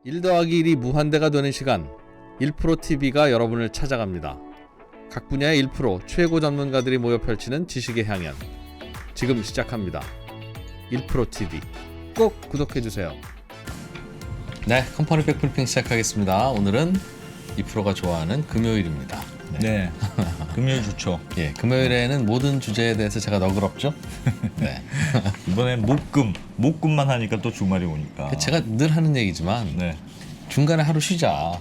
1 더하기 1이 무한대가 되는 시간 1%TV가 여러분을 찾아갑니다. 각 분야의 1% 최고 전문가들이 모여 펼치는 지식의 향연 지금 시작합니다. 1%TV 꼭 구독해주세요. 네, 컴퍼니 백브리핑 시작하겠습니다. 오늘은 2%가 좋아하는 금요일입니다. 네. 금요일 좋죠. 예, 금요일에는 모든 주제에 대해서 제가 너그럽죠? 네. 이번엔 목금만 하니까 또 주말이 오니까. 제가 늘 하는 얘기지만 네. 중간에 하루 쉬자.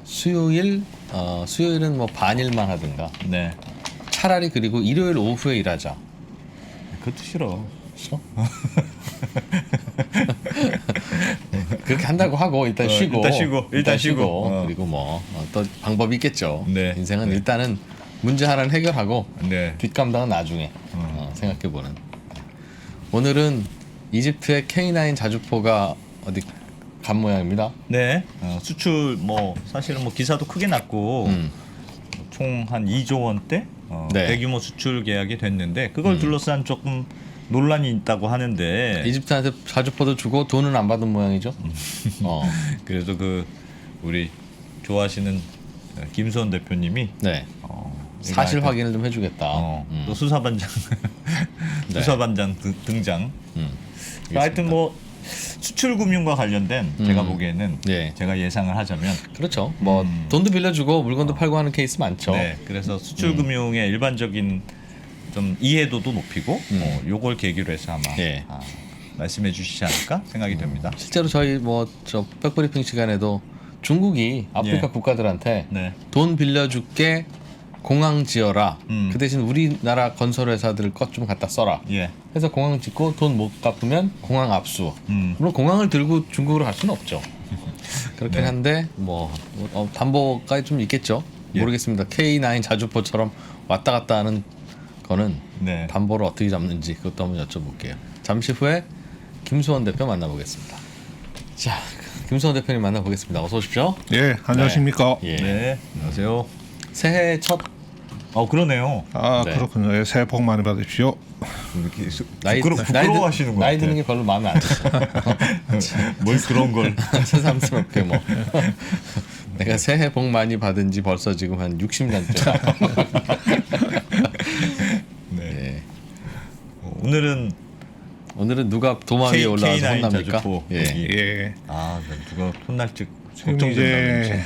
수요일은 뭐 반일만 하든가. 네. 차라리 그리고 일요일 오후에 일하자. 그것도 싫어. 싫어? 그렇게 한다고 하고 일단 쉬고. 일단 쉬고. 그리고 뭐 또 방법이 있겠죠. 네. 인생은 네. 일단은 문제 하나는 해결하고 네. 뒷감당은 나중에 생각해보는. 오늘은 이집트의 K9 자주포가 어디 간 모양입니다. 네. 수출 뭐 사실은 뭐 기사도 크게 났고 총 한 2조 원대 네. 대규모 수출 계약이 됐는데 그걸 둘러싼 조금 논란이 있다고 하는데 이집트한테 자주포도 주고 돈은 안 받은 모양이죠. 그래서 그 우리 좋아하시는 김수원 대표님이 네. 사실 확인을 좀 해주겠다. 또 수사반장 네. 수사반장 등장. 하여튼 뭐 수출 금융과 관련된 제가 보기에는 예. 제가 예상을 하자면 그렇죠. 뭐 돈도 빌려주고 물건도 팔고 하는 케이스 많죠. 네, 그래서 수출 금융의 일반적인 좀 이해도도 높이고 요걸 계기로 해서 아마 예. 말씀해 주시지 않을까 생각이 됩니다. 실제로 저희 뭐 저 백브리핑 시간에도 중국이 아프리카 예. 국가들한테 네. 돈 빌려줄게 공항 지어라. 그 대신 우리나라 건설 회사들 것 좀 갖다 써라. 예. 해서 공항 짓고 돈 못 갚으면 공항 압수. 음. 물론 공항을 들고 중국으로 갈 수는 없죠. 그렇긴 네. 한데 뭐 담보가 좀 있겠죠. 예. 모르겠습니다. K9 자주포처럼 왔다 갔다 하는 거는 네. 담보를 어떻게 잡는지 그것도 한번 여쭤볼게요. 잠시 후에 김수원 대표 만나보겠습니다. 자, 김수원 대표님 만나보겠습니다. 어서 오십시오. 예, 안녕하십니까. 예. 네. 안녕하세요. 새해 첫 그러네요. 아, 네. 그렇군요. 예, 새해 복 많이 받으십시오. 이렇게 나이 부끄러워하시는 거 나이 같아요. 드는 게 별로 마음에 안 들어. 뭘 그런 걸. 새삼스럽게 뭐 내가 새해 복 많이 받은 지 벌써 지금 한 60년째. 네. 예. 오늘은 누가 도마 위에 올라와서 K9 혼납니까? 자주포 예. 여기. 예. 누가 혼날지 지금 걱정된다는 이제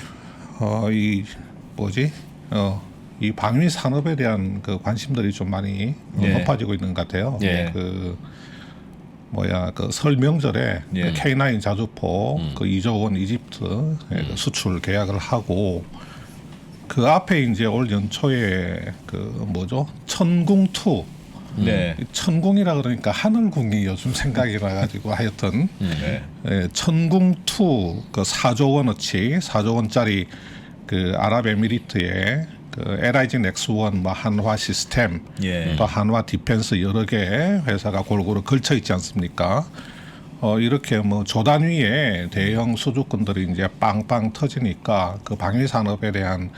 이 뭐지? 이 방위 산업에 대한 그 관심들이 좀 많이 예. 높아지고 있는 것 같아요. 예. 그 설 명절에 예. 그 K9 자주포 그 2조 원 이집트 그 수출 계약을 하고 그 앞에 이제 올 연초에 그 천궁2 네. 천궁이라 그러니까 하늘궁이 요즘 생각이 나가지고 하여튼 네. 천궁2 그 4조 원어치 4조 원짜리 그 아랍에미리트의 그 LIG 넥스1 뭐 한화 시스템 예. 또 한화 디펜스 여러 개 회사가 골고루 걸쳐 있지 않습니까? 이렇게 뭐 조단위에 대형 수주권들이 이제 빵빵 터지니까 그 방위 산업에 대한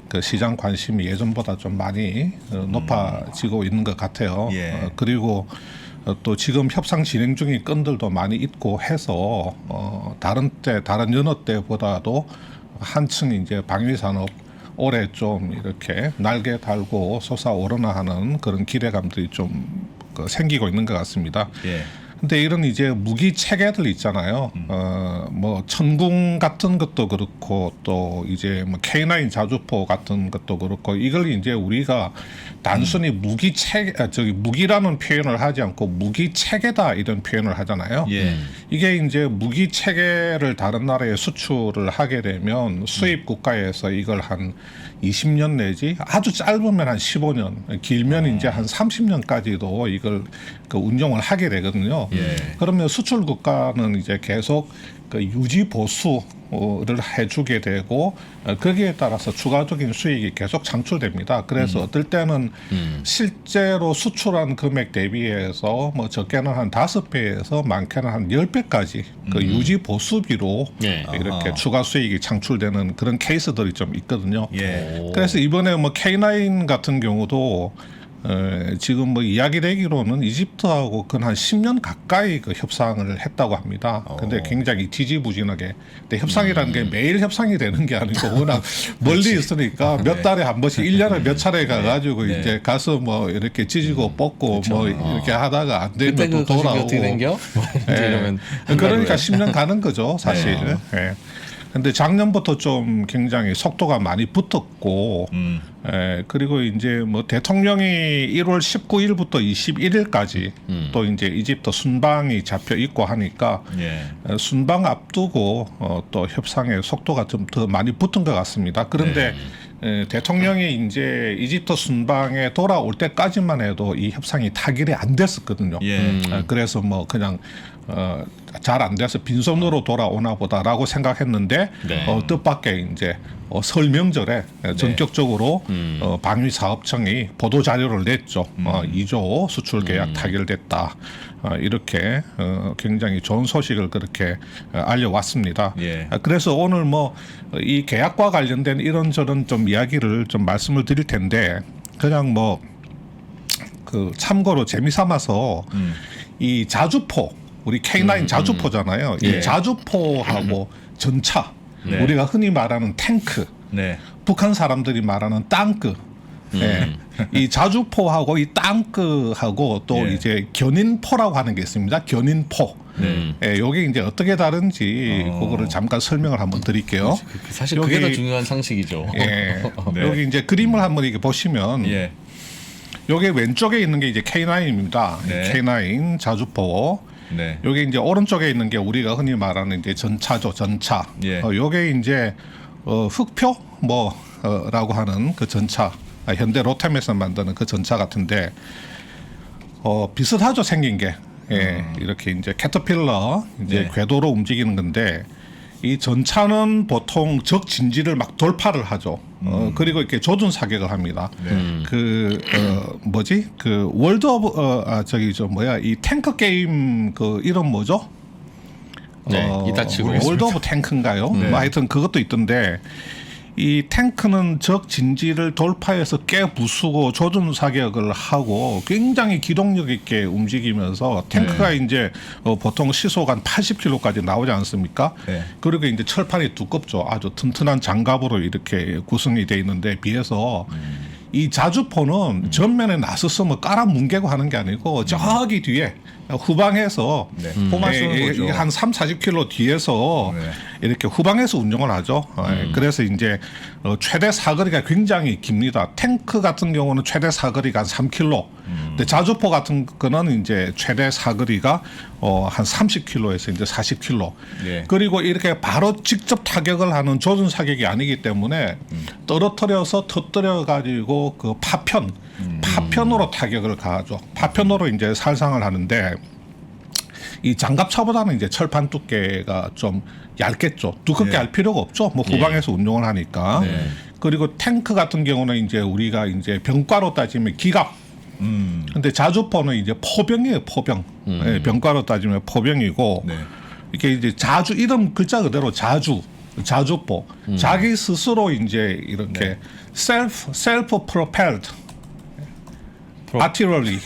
그 시장 관심이 예전보다 좀 많이 높아지고 있는 것 같아요. 예. 그리고 또 지금 협상 진행 중인 건들도 많이 있고 해서 다른 연어 때보다도 한층 이제 방위 산업 올해 좀 이렇게 날개 달고 솟아오르나 하는 그런 기대감들이 좀 생기고 있는 것 같습니다. 예. 근데 이런 이제 무기 체계들 있잖아요. 뭐 천궁 같은 것도 그렇고 또 이제 뭐 K9 자주포 같은 것도 그렇고 이걸 이제 우리가 단순히 무기 체계 무기라는 표현을 하지 않고 무기 체계다 이런 표현을 하잖아요. 예. 이게 이제 무기 체계를 다른 나라에 수출을 하게 되면 수입 국가에서 이걸 한 20년 내지 아주 짧으면 한 15년, 길면 이제 한 30년까지도 이걸 그 운용을 하게 되거든요. 예. 그러면 수출 국가는 이제 계속 그 유지 보수를 해주게 되고 거기에 따라서 추가적인 수익이 계속 창출됩니다. 그래서 어떨 때는 실제로 수출한 금액 대비해서 뭐 적게는 한 5배에서 많게는 한 10배까지 그 유지 보수비로 예. 이렇게 아하. 추가 수익이 창출되는 그런 케이스들이 좀 있거든요. 예. 그래서 이번에 뭐 K9 같은 경우도 지금 뭐 이야기되기로는 이집트하고 한 10년 가까이 그 협상을 했다고 합니다. 근데 굉장히 지지부진하게. 근데 협상이라는 게 매일 협상이 되는 게 아니고 워낙 멀리 있으니까 몇 달에 한 번씩 1년에 몇 차례 가가지고 이제 가서 뭐 이렇게 찢고 뽑고 뭐 이렇게 하다가 안 되면 그때 또 그 거식이 돌아오고. 어떻게 생겨? 이러면 그러니까 10년 가는 거죠, 사실. 근데 작년부터 좀 굉장히 속도가 많이 붙었고, 그리고 이제 뭐 대통령이 1월 19일부터 21일까지 또 이제 이집트 순방이 잡혀 있고 하니까 순방 앞두고 또 협상의 속도가 좀 더 많이 붙은 것 같습니다. 그런데 대통령이 이제 이집트 순방에 돌아올 때까지만 해도 이 협상이 타결이 안 됐었거든요. 그래서 뭐 그냥 잘 안 돼서 빈손으로 돌아오나 보다라고 생각했는데 뜻밖의 이제 설 명절에 전격적으로 방위사업청이 보도 자료를 냈죠. 2조 수출 계약 타결됐다. 이렇게 굉장히 좋은 소식을 그렇게 알려왔습니다. 그래서 오늘 뭐 이 계약과 관련된 이런저런 좀 이야기를 좀 말씀을 드릴 텐데 그냥 뭐 그 참고로 재미삼아서 이 자주포 우리 K9 자주포잖아요. 이 자주포하고 전차 우리가 흔히 말하는 탱크 북한 사람들이 말하는 땅크 이 자주포하고 이 땅크하고 또 이제 견인포라고 하는 게 있습니다. 견인포. 요게 이제 어떻게 다른지 그거를 잠깐 설명을 한번 드릴게요. 사실 그게 더 중요한 상식이죠. 여기 이제 그림을 한번 이렇게 보시면 요게 왼쪽에 있는 게 이제 K9입니다. K9 자주포. 요게 이제 오른쪽에 있는 게 우리가 흔히 말하는 이제 전차죠, 전차. 요게 이제 흑표 라고 하는 그 전차. 현대 로템에서 만드는 그 전차 같은데 비슷하죠, 생긴 게. 이렇게 이제 캐터필러 이제 궤도로 움직이는 건데 이 전차는 보통 적 진지를 막 돌파를 하죠. 그리고 이렇게 조준 사격을 합니다. 그 월드 오브 이 탱크 게임 그 이름 뭐죠? 이따치고 월드 오브 탱크인가요? 뭐 하여튼 그것도 있던데 이 탱크는 적 진지를 돌파해서 깨부수고 조준 사격을 하고 굉장히 기동력 있게 움직이면서 탱크가 이제 보통 시속 한 80km까지 나오지 않습니까? 그리고 이제 철판이 두껍죠. 아주 튼튼한 장갑으로 이렇게 구성이 돼 있는데 비해서 이 자주포는 전면에 나서서 뭐 깔아 뭉개고 하는 게 아니고 저기 뒤에 후방에서 한 3, 40km 뒤에서 이렇게 후방에서 운영을 하죠. 그래서 이제 최대 사거리가 굉장히 깁니다. 탱크 같은 경우는 최대 사거리가 한 3km. 근데 자주포 같은 거는 이제 최대 사거리가 한 30km에서 이제 40km. 그리고 이렇게 바로 직접 타격을 하는 조준 사격이 아니기 때문에 떨어뜨려서 터뜨려 가지고 그 파편으로 타격을 가하죠. 파편으로 이제 살상을 하는데 이 장갑차보다는 이제 철판 두께가 좀 얇겠죠. 두껍게 할 필요가 없죠. 뭐 후방에서 운용을 하니까. 그리고 탱크 같은 경우는 이제 우리가 이제 병과로 따지면 기갑. 근데 자주포는 이제 포병이에요, 포병. 병과로 따지면 포병이고 이게 이제 자주 이름 글자 그대로 자주포. 자기 스스로 이제 이렇게 self propelled artillery.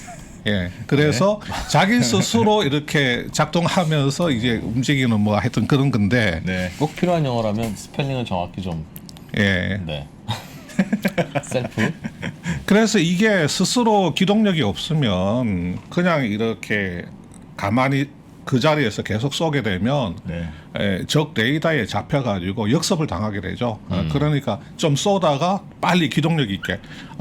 그래서 자기 스스로 이렇게 작동하면서 이제 움직이는 뭐 하여튼 그런 건데 꼭 필요한 영어라면 스펠링을 정확히 좀. 셀프. 그래서 이게 스스로 기동력이 없으면 그냥 이렇게 가만히 그 자리에서 계속 쏘게 되면 적 레이더에 잡혀가지고 역습을 당하게 되죠. 그러니까 좀 쏘다가 빨리 기동력 있게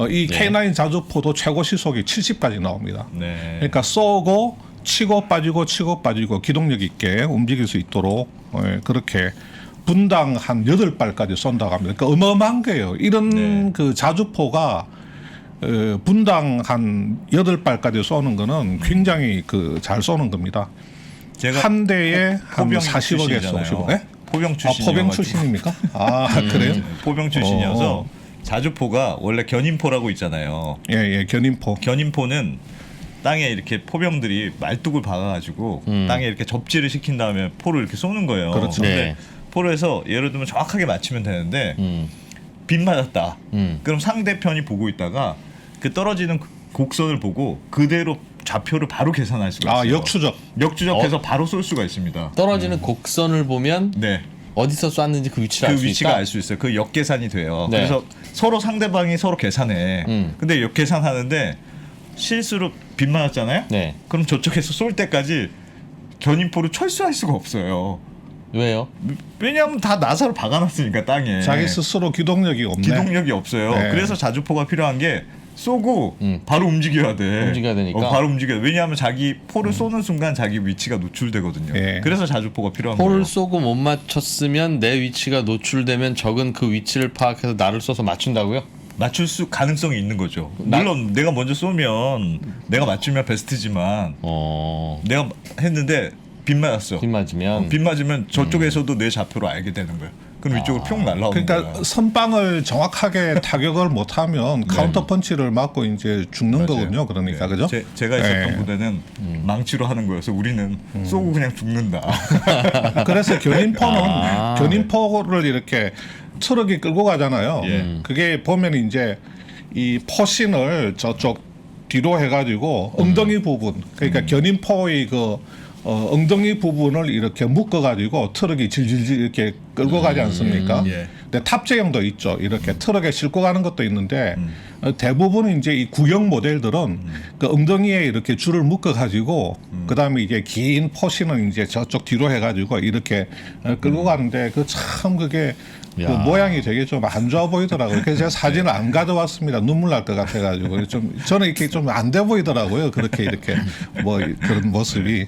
이 K9 자주포도 최고 시속이 70까지 나옵니다. 그러니까 쏘고 치고 빠지고 기동력 있게 움직일 수 있도록 그렇게 분당 한 8발까지 쏜다고 합니다. 그러니까 어마어마한 거예요. 이런 그 자주포가 분당 한 8발까지 쏘는 거는 굉장히 그 잘 쏘는 겁니다. 제가 한 대에 한 40억에서 50억. 포병 출신이어가지고. 포병 출신입니까? 그래요? 포병 출신이어서 자주포가 원래 견인포라고 있잖아요. 견인포. 견인포는 땅에 이렇게 포병들이 말뚝을 박아가지고 땅에 이렇게 접지를 시킨 다음에 포를 이렇게 쏘는 거예요. 그렇죠. 근데 포를 해서 예를 들면 정확하게 맞추면 되는데 빗 맞았다. 그럼 상대편이 보고 있다가 그 떨어지는 곡선을 보고 그대로 좌표를 바로 계산할 수가 아, 있어요. 역추적해서 바로 쏠 수가 있습니다. 떨어지는 곡선을 보면 네. 어디서 쐈는지 그 위치를 알 그 수 위치가 있다. 알 수 있어요. 그 역계산이 돼요. 네. 그래서 서로 상대방이 서로 계산해. 근데 역계산하는데 실수로 빗 맞았잖아요. 네. 그럼 저쪽에서 쏠 때까지 견인포를 철수할 수가 없어요. 왜요? 왜냐하면 다 나사로 박아놨으니까 땅에. 자기 스스로 기동력이 없네. 기동력이 없어요. 네. 그래서 자주포가 필요한 게 쏘고 바로 움직여야 돼. 움직여야 되니까. 바로 움직여야 돼. 왜냐하면 자기 포를 쏘는 순간 자기 위치가 노출되거든요. 예. 그래서 자주포가 필요한 포를 거예요. 쏘고 못 맞췄으면 내 위치가 노출되면 적은 그 위치를 파악해서 나를 쏘서 맞춘다고요? 맞출 수 가능성이 있는 거죠. 물론 내가 먼저 쏘면 내가 맞추면 베스트지만 내가 했는데 빗 맞았어. 빗 맞으면 빗 맞으면 저쪽에서도 내 좌표로 알게 되는 거예요. 그럼 위쪽으로 평 날라오는 그러니까 거야. 선빵을 정확하게 타격을 못하면 카운터 펀치를 맞고 이제 죽는 맞아요. 거군요. 그러니까 네. 그죠? 제가 있었던 네. 부대는 망치로 하는 거여서 우리는 쏘고 그냥 죽는다. 그래서 견인포를 이렇게 트럭이 끌고 가잖아요. 예. 그게 보면 이제 이 포신을 저쪽 뒤로 해가지고 엉덩이 부분, 그러니까 견인포의 그 엉덩이 부분을 이렇게 묶어가지고 트럭이 질질질 이렇게 끌고 가지 않습니까? 예. 근데 탑재형도 있죠. 이렇게 트럭에 싣고 가는 것도 있는데 대부분 이제 이 구형 모델들은 그 엉덩이에 이렇게 줄을 묶어가지고 그 다음에 이제 긴 포신은 이제 저쪽 뒤로 해가지고 이렇게 끌고 가는데 그 참 그게 그 야. 모양이 되게 좀 안 좋아 보이더라고요. 그래서 제가 사진을 안 가져왔습니다. 눈물 날 것 같아가지고 좀 저는 이렇게 좀 안 돼 보이더라고요. 그렇게 이렇게 뭐 그런 모습이.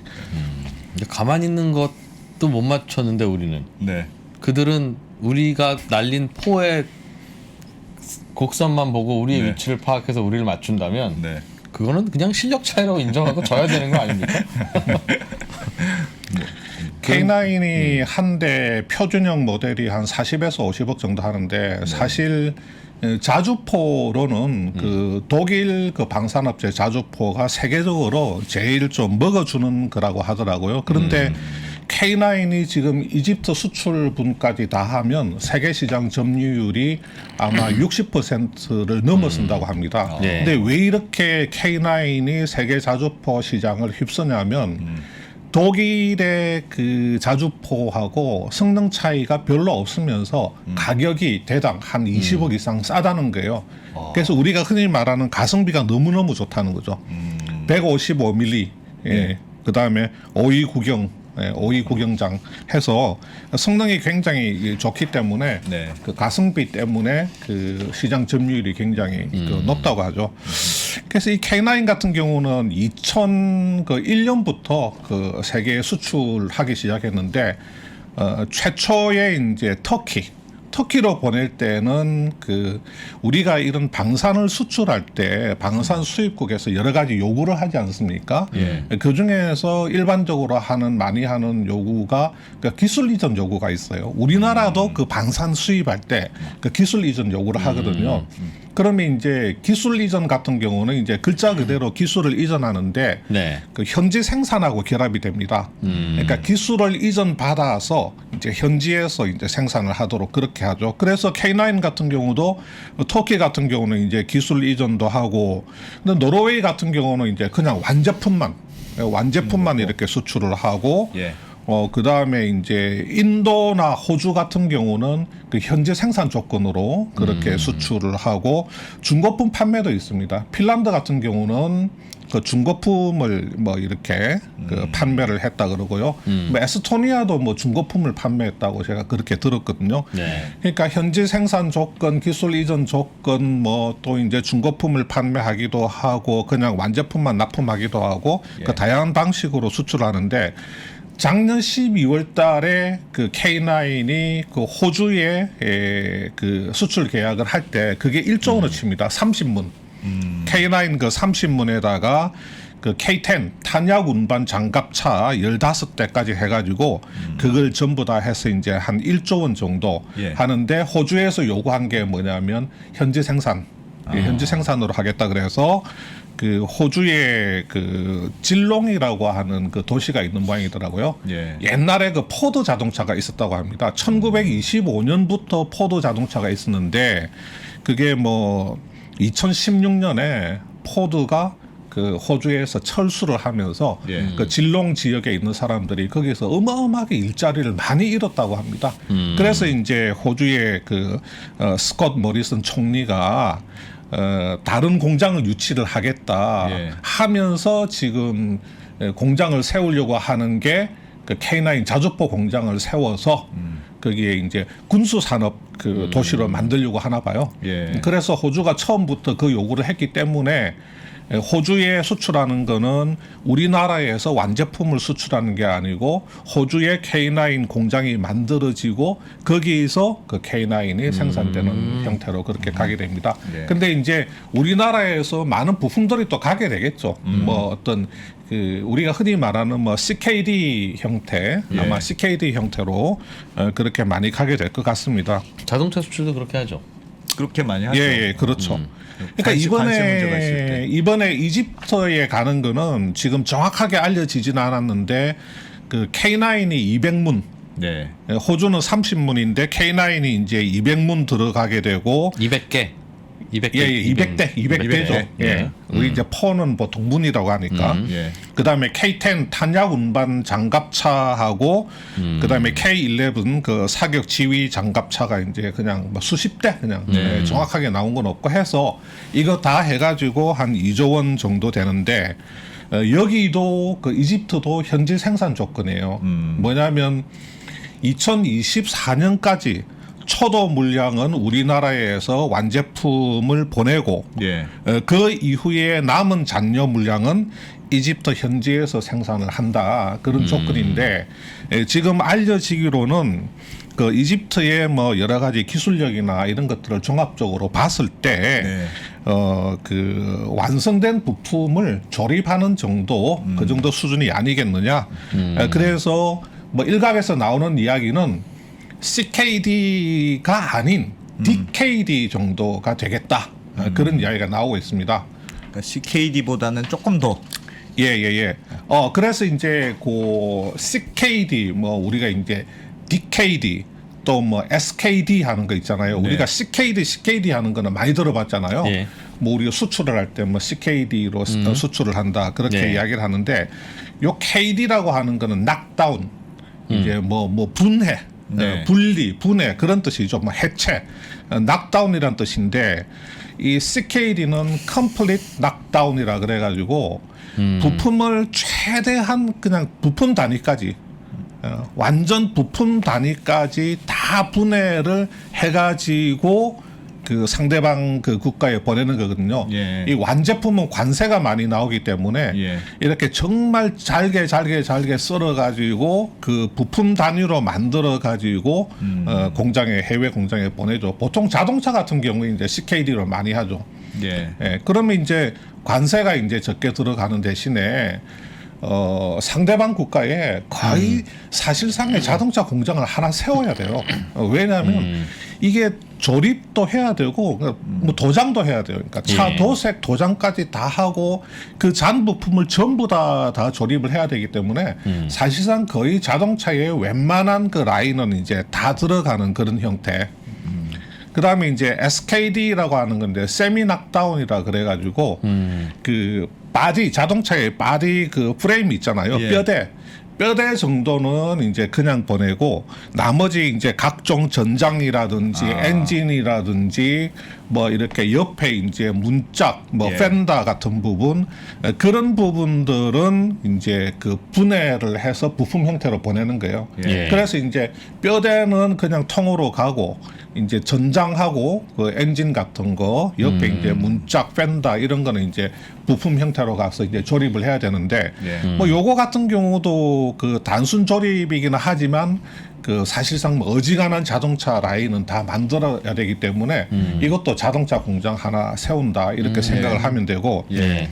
근데 가만히 있는 것도 못 맞췄는데 우리는 네. 그들은 우리가 날린 포의 곡선만 보고 우리의 네. 위치를 파악해서 우리를 맞춘다면 네. 그거는 그냥 실력 차이라고 인정하고 져야 되는 거 아닙니까? K9이 한 대 표준형 모델이 한 40에서 50억 정도 하는데 사실 자주포로는 그 독일 그 방산업체 자주포가 세계적으로 제일 좀 먹어주는 거라고 하더라고요. 그런데 K9이 지금 이집트 수출분까지 다 하면 세계 시장 점유율이 아마 60%를 넘어선다고 합니다. 네. 근데 왜 이렇게 K9이 세계 자주포 시장을 휩쓰냐면 독일의 그 자주포하고 성능 차이가 별로 없으면서 가격이 대당 한 20억 이상 싸다는 거예요. 그래서 우리가 흔히 말하는 가성비가 너무너무 좋다는 거죠. 155mm, 예. 그 다음에 5위 구경, 예, 5위 구경장 해서 성능이 굉장히 좋기 때문에 네. 그 가성비 때문에 그 시장 점유율이 굉장히 그 높다고 하죠. 그래서 이 K9 같은 경우는 2001년부터 그 세계에 수출하기 시작했는데 최초의 이제 터키로 보낼 때는 그 우리가 이런 방산을 수출할 때 방산 수입국에서 여러 가지 요구를 하지 않습니까? 예. 그 중에서 일반적으로 많이 하는 요구가 그 기술 이전 요구가 있어요. 우리나라도 그 방산 수입할 때 그 기술 이전 요구를 하거든요. 그러면 이제 기술 이전 같은 경우는 이제 글자 그대로 기술을 이전하는데 네. 그 현지 생산하고 결합이 됩니다. 그러니까 기술을 이전 받아서 이제 현지에서 이제 생산을 하도록 그렇게 하죠. 그래서 K9 같은 경우도 터키 같은 경우는 이제 기술 이전도 하고, 근데 노르웨이 같은 경우는 이제 그냥 완제품만 이렇게 수출을 하고. 예. 그 다음에 이제 인도나 호주 같은 경우는 그 현재 생산 조건으로 그렇게 수출을 하고 중고품 판매도 있습니다. 핀란드 같은 경우는 그 중고품을 뭐 이렇게 그 판매를 했다 그러고요. 뭐 에스토니아도 뭐 중고품을 판매했다고 제가 그렇게 들었거든요. 네. 그러니까 현지 생산 조건, 기술 이전 조건, 뭐 또 이제 중고품을 판매하기도 하고 그냥 완제품만 납품하기도 하고 그 다양한 방식으로 수출하는데. 작년 12월 달에 그 K9이 그 호주에 그 수출 계약을 할 때 그게 1조 원을 칩니다. 30문. K9 그 30문에다가 그 K10 탄약 운반 장갑차 15대까지 해가지고 그걸 전부 다 해서 이제 한 1조 원 정도 예. 하는데 호주에서 요구한 게 뭐냐면 현지 생산. 현지 생산으로 하겠다 그래서 그 호주의 그 질롱이라고 하는 그 도시가 있는 모양이더라고요. 예. 옛날에 그 포드 자동차가 있었다고 합니다. 1925년부터 포드 자동차가 있었는데 그게 뭐 2016년에 포드가 그 호주에서 철수를 하면서 예. 그 질롱 지역에 있는 사람들이 거기서 어마어마하게 일자리를 많이 잃었다고 합니다. 그래서 이제 호주의 그 스콧 모리슨 총리가 다른 공장을 유치를 하겠다 예. 하면서 지금 공장을 세우려고 하는 게 그 K9 자주포 공장을 세워서 거기에 이제 군수 산업 그 도시로 만들려고 하나 봐요. 예. 그래서 호주가 처음부터 그 요구를 했기 때문에 호주에 수출하는 거는 우리나라에서 완제품을 수출하는 게 아니고 호주의 K9 공장이 만들어지고 거기에서 그 K9이 생산되는 형태로 그렇게 가게 됩니다. 네. 근데 이제 우리나라에서 많은 부품들이 또 가게 되겠죠. 뭐 어떤 그 우리가 흔히 말하는 뭐 CKD 형태, 예. 아마 CKD 형태로 그렇게 많이 가게 될 것 같습니다. 자동차 수출도 그렇게 하죠. 그렇게 많이 하죠. 예, 그렇죠. 그러니까 관세 문제가 있을 때. 이번에 이집트에 가는 거는 지금 정확하게 알려지지는 않았는데 그 K9이 200문, 네. 호주는 30문인데 K9이 이제 200문 들어가게 되고 200개. 200개. 예, 200대죠. 예. 예. 우리 이제 포는 보통 문이라고 하니까. 예. 그다음에 K10 탄약 운반 장갑차하고 그다음에 K11 그 사격 지휘 장갑차가 이제 그냥 뭐 수십 대 그냥 예, 정확하게 나온 건 없고 해서 이거 다 해가지고 한 2조 원 정도 되는데 여기도 그 이집트도 현지 생산 조건이에요. 뭐냐면 2024년까지 초도 물량은 우리나라에서 완제품을 보내고 예. 그 이후에 남은 잔여 물량은 이집트 현지에서 생산을 한다 그런 조건인데 지금 알려지기로는 그 이집트의 뭐 여러 가지 기술력이나 이런 것들을 종합적으로 봤을 때 네. 그 완성된 부품을 조립하는 정도 그 정도 수준이 아니겠느냐. 그래서 뭐 일각에서 나오는 이야기는 CKD가 아닌 DKD 정도가 되겠다. 그런 이야기가 나오고 있습니다. 그러니까 CKD보다는 조금 더. 예. 그래서 이제 그 CKD 뭐 우리가 이제 DKD 또 뭐 SKD 하는 거 있잖아요. 네. 우리가 CKD 하는 거는 많이 들어봤잖아요. 예. 뭐 우리가 수출을 할 때 뭐 CKD로 수출을 한다 그렇게 네. 이야기를 하는데 요 KD라고 하는 거는 knockdown 이제 뭐 분해. 네. 분리, 분해 그런 뜻이죠. 뭐 해체, knockdown이란 뜻인데 이 CKD는 complete knockdown이라 그래가지고 부품을 최대한 그냥 부품 단위까지 완전 부품 단위까지 다 분해를 해가지고 그 상대방 그 국가에 보내는 거거든요. 예. 이 완제품은 관세가 많이 나오기 때문에 예. 이렇게 정말 잘게 썰어 가지고 그 부품 단위로 만들어 가지고 공장에 해외 공장에 보내죠. 보통 자동차 같은 경우에 이제 CKD로 많이 하죠. 예. 예, 그러면 이제 관세가 이제 적게 들어가는 대신에 상대방 국가에 거의 사실상의 자동차 공장을 하나 세워야 돼요. 왜냐하면 이게 조립도 해야 되고 뭐 도장도 해야 돼요. 그러니까 차 예. 도색 도장까지 다 하고 그 잔 부품을 전부 다 조립을 해야 되기 때문에 사실상 거의 자동차의 웬만한 그 라인은 이제 다 들어가는 그런 형태. 그다음에 이제 SKD라고 하는 건데 세미 낙다운이라 그래가지고 그 바디 자동차의 바디 그 프레임 있잖아요. 예. 뼈대 정도는 이제 그냥 보내고 나머지 이제 각종 전장이라든지 엔진이라든지 뭐 이렇게 옆에 이제 문짝 뭐 예. 펜더 같은 부분 그런 부분들은 이제 그 분해를 해서 부품 형태로 보내는 거예요. 예. 그래서 이제 뼈대는 그냥 통으로 가고 이제 전장하고 그 엔진 같은 거 옆에 이제 문짝 펜더 이런 거는 이제 부품 형태로 가서 이제 조립을 해야 되는데 예. 뭐 요거 같은 경우도 그 단순 조립이기는 하지만 그 사실상 뭐 어지간한 자동차 라인은 다 만들어야 되기 때문에 이것도 자동차 공장 하나 세운다 이렇게 생각을 하면 되고 예.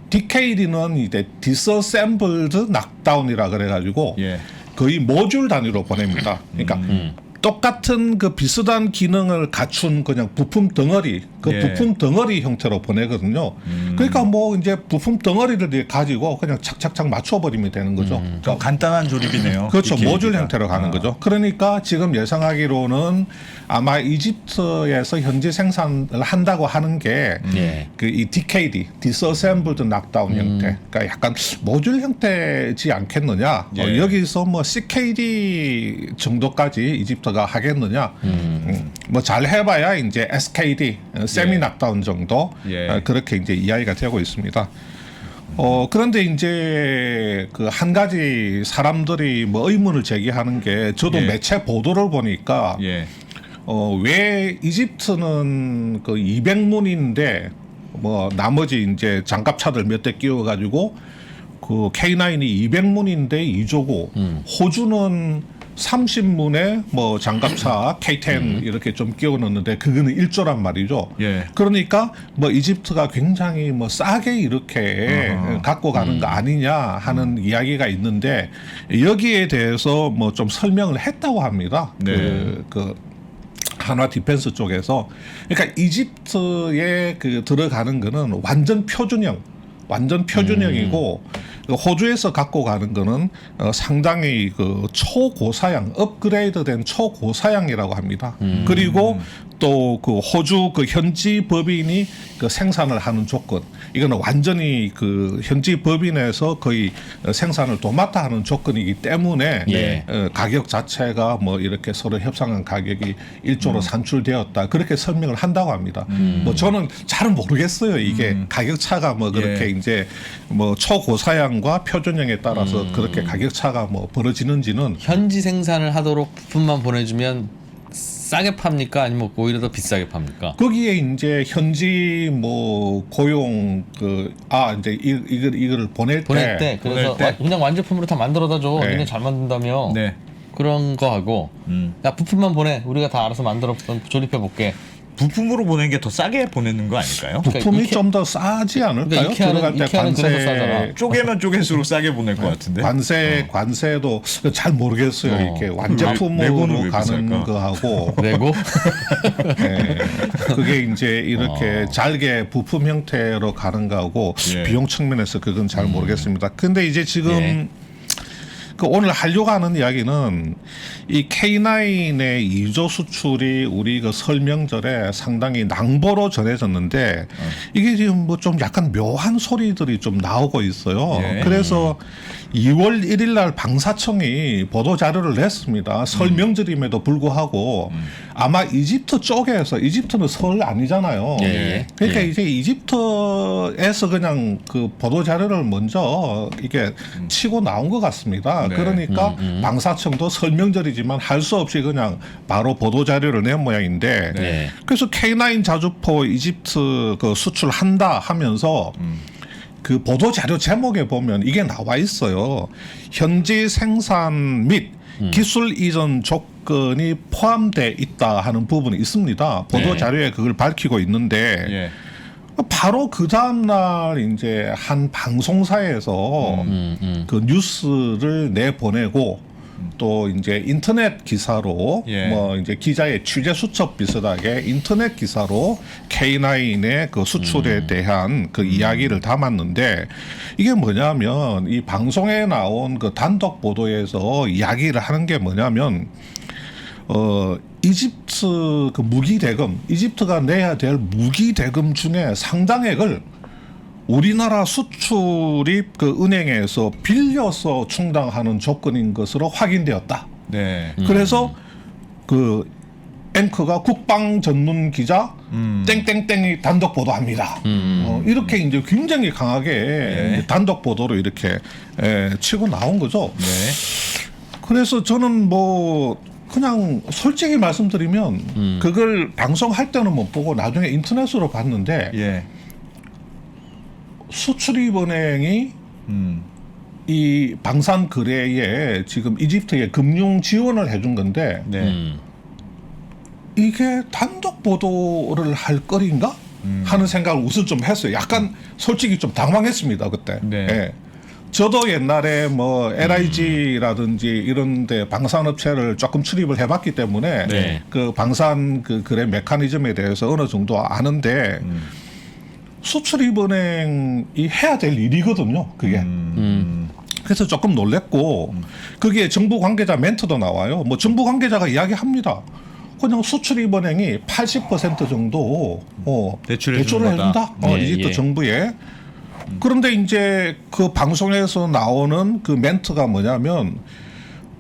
DKD는 이제 Disassembled Knockdown이라 그래가지고 예. 거의 모듈 단위로 보냅니다. 그러니까 똑같은 그 비슷한 기능을 갖춘 그냥 부품 덩어리 그 예. 부품 덩어리 형태로 보내거든요. 그러니까 뭐 이제 부품 덩어리를 가지고 그냥 착착착 맞춰버리면 되는 거죠. 좀 간단한 조립이네요. 그렇죠. 이 모듈 계획이가. 형태로 가는 거죠. 그러니까 지금 예상하기로는 아마 이집트에서 현지 생산을 한다고 하는 게 예. 그 이 DKD, Disassembled Knockdown 형태, 그러니까 약간 모듈 형태지 않겠느냐. 예. 여기서 뭐 CKD 정도까지 이집트가 하겠느냐. 뭐 잘 해봐야 이제 SKD, 세미 낙다운 정도 예. 그렇게 이제 이야기가 되고 있습니다. 그런데 이제 그 한 가지 사람들이 뭐 의문을 제기하는 게 저도 예. 매체 보도를 보니까 예. 왜 이집트는 그 200문인데 뭐 나머지 이제 장갑차들 몇 대 끼워 가지고 그 K9이 200문인데 2조고 호주는 30문에 뭐 장갑차 K10 이렇게 좀 끼워 넣는데 그거는 1조란 말이죠. 예. 그러니까 뭐 이집트가 굉장히 뭐 싸게 이렇게 갖고 가는 거 아니냐 하는 이야기가 있는데 여기에 대해서 뭐 좀 설명을 했다고 합니다. 네. 그 한화 디펜스 쪽에서 그러니까 이집트에 그 들어가는 거는 완전 표준형이고 호주에서 갖고 가는 거는 상당히 그 초고사양 업그레이드된 초고사양이라고 합니다. 그리고 또 그 호주 그 현지 법인이 그 생산을 하는 조건 이거는 완전히 그 현지 법인에서 거의 생산을 도맡아 하는 조건이기 때문에 예. 가격 자체가 뭐 이렇게 서로 협상한 가격이 1조로 산출되었다 그렇게 설명을 한다고 합니다. 뭐 저는 잘 모르겠어요. 이게 가격 차가 뭐 그렇게 예. 이제 뭐 초고사양과 표준형에 따라서 그렇게 가격 차가 뭐 벌어지는지는 현지 생산을 하도록 부품만 보내주면 싸게 팝니까? 아니면 오히려 더 비싸게 팝니까? 거기에 이제 현지 뭐 고용 이제 이거를 보낼 때 그래서 보낼 때? 그냥 완제품으로 다 만들어다 줘. 네. 니네 잘 만든다며. 네. 그런 거 하고 야 부품만 보내. 우리가 다 알아서 만들어 조립해 볼게. 부품으로 보낸 게 더 싸게 보내는 거 아닐까요? 부품이 이케- 좀 더 싸지 않을까요? 그러니까 들어갈 때 이케아는 그래서 관세 싸잖아. 쪼개면 쪼갤수록 싸게 보낼 것 같은데. 관세도 잘 모르겠어요. 이렇게 내고는 완제품으로 왜 가는 비쌀까? 거하고 레고? 네. 그게 이제 이렇게 잘게 부품 형태로 가는 거하고 예. 비용 측면에서 그건 잘 모르겠습니다. 근데 이제 지금 예. 그 오늘 하려고 하는 이야기는 이 K9의 2조 수출이 우리 그 설명절에 상당히 낭보로 전해졌는데 이게 지금 뭐 좀 약간 묘한 소리들이 좀 나오고 있어요. 예. 그래서 2월 1일 날 방사청이 보도 자료를 냈습니다. 설명절임에도 불구하고 아마 이집트 쪽에서 이집트는 설 아니잖아요. 예. 그러니까 예. 이제 이집트에서 그냥 그 보도 자료를 먼저 이게 치고 나온 것 같습니다. 네. 그러니까 방사청도 설명절이지만 할 수 없이 그냥 바로 보도 자료를 낸 모양인데 네. 그래서 K9 자주포 이집트 그 수출한다 하면서 그 보도 자료 제목에 보면 이게 나와 있어요. 현지 생산 및 기술 이전 조건이 포함돼 있다 하는 부분이 있습니다. 보도 네. 자료에 그걸 밝히고 있는데 예. 바로 그 다음 날 이제 한 방송사에서 그 뉴스를 내보내고 또 이제 인터넷 기사로 예. 뭐 이제 기자의 취재 수첩 비슷하게 인터넷 기사로 K9의 그 수출에 대한 그 이야기를 담았는데 이게 뭐냐면 이 방송에 나온 그 단독 보도에서 이야기를 하는 게 뭐냐면 이집트 그 무기 대금, 이집트가 내야 될 무기 대금 중에 상당액을 우리나라 수출입 그 은행에서 빌려서 충당하는 조건인 것으로 확인되었다. 네. 그래서 그 앵커가 국방 전문 기자 땡땡땡이 단독 보도합니다. 이렇게 이제 굉장히 강하게 이제 단독 보도로 이렇게 치고 나온 거죠. 네. 그래서 저는 뭐 그냥 솔직히 말씀드리면 그걸 방송할 때는 못 보고 나중에 인터넷으로 봤는데 예. 수출입은행이 이 방산 거래에 지금 이집트에 금융 지원을 해준 건데 네. 이게 단독 보도를 할 거리인가 하는 생각을 우선 좀 했어요. 약간 솔직히 좀 당황했습니다 그때. 네. 예. 저도 옛날에 뭐 LIG라든지 이런데 방산업체를 조금 출입을 해봤기 때문에 네. 그 방산 그 거래 메커니즘에 대해서 어느 정도 아는데 수출입은행이 해야 될 일이거든요. 그게. 그래서 조금 놀랬고 거기에 정부 관계자 멘트도 나와요. 뭐 정부 관계자가 이야기합니다. 그냥 수출입은행이 80% 정도 대출을 해준다. 예, 이집트 예. 정부에. 그런데 이제 그 방송에서 나오는 그 멘트가 뭐냐면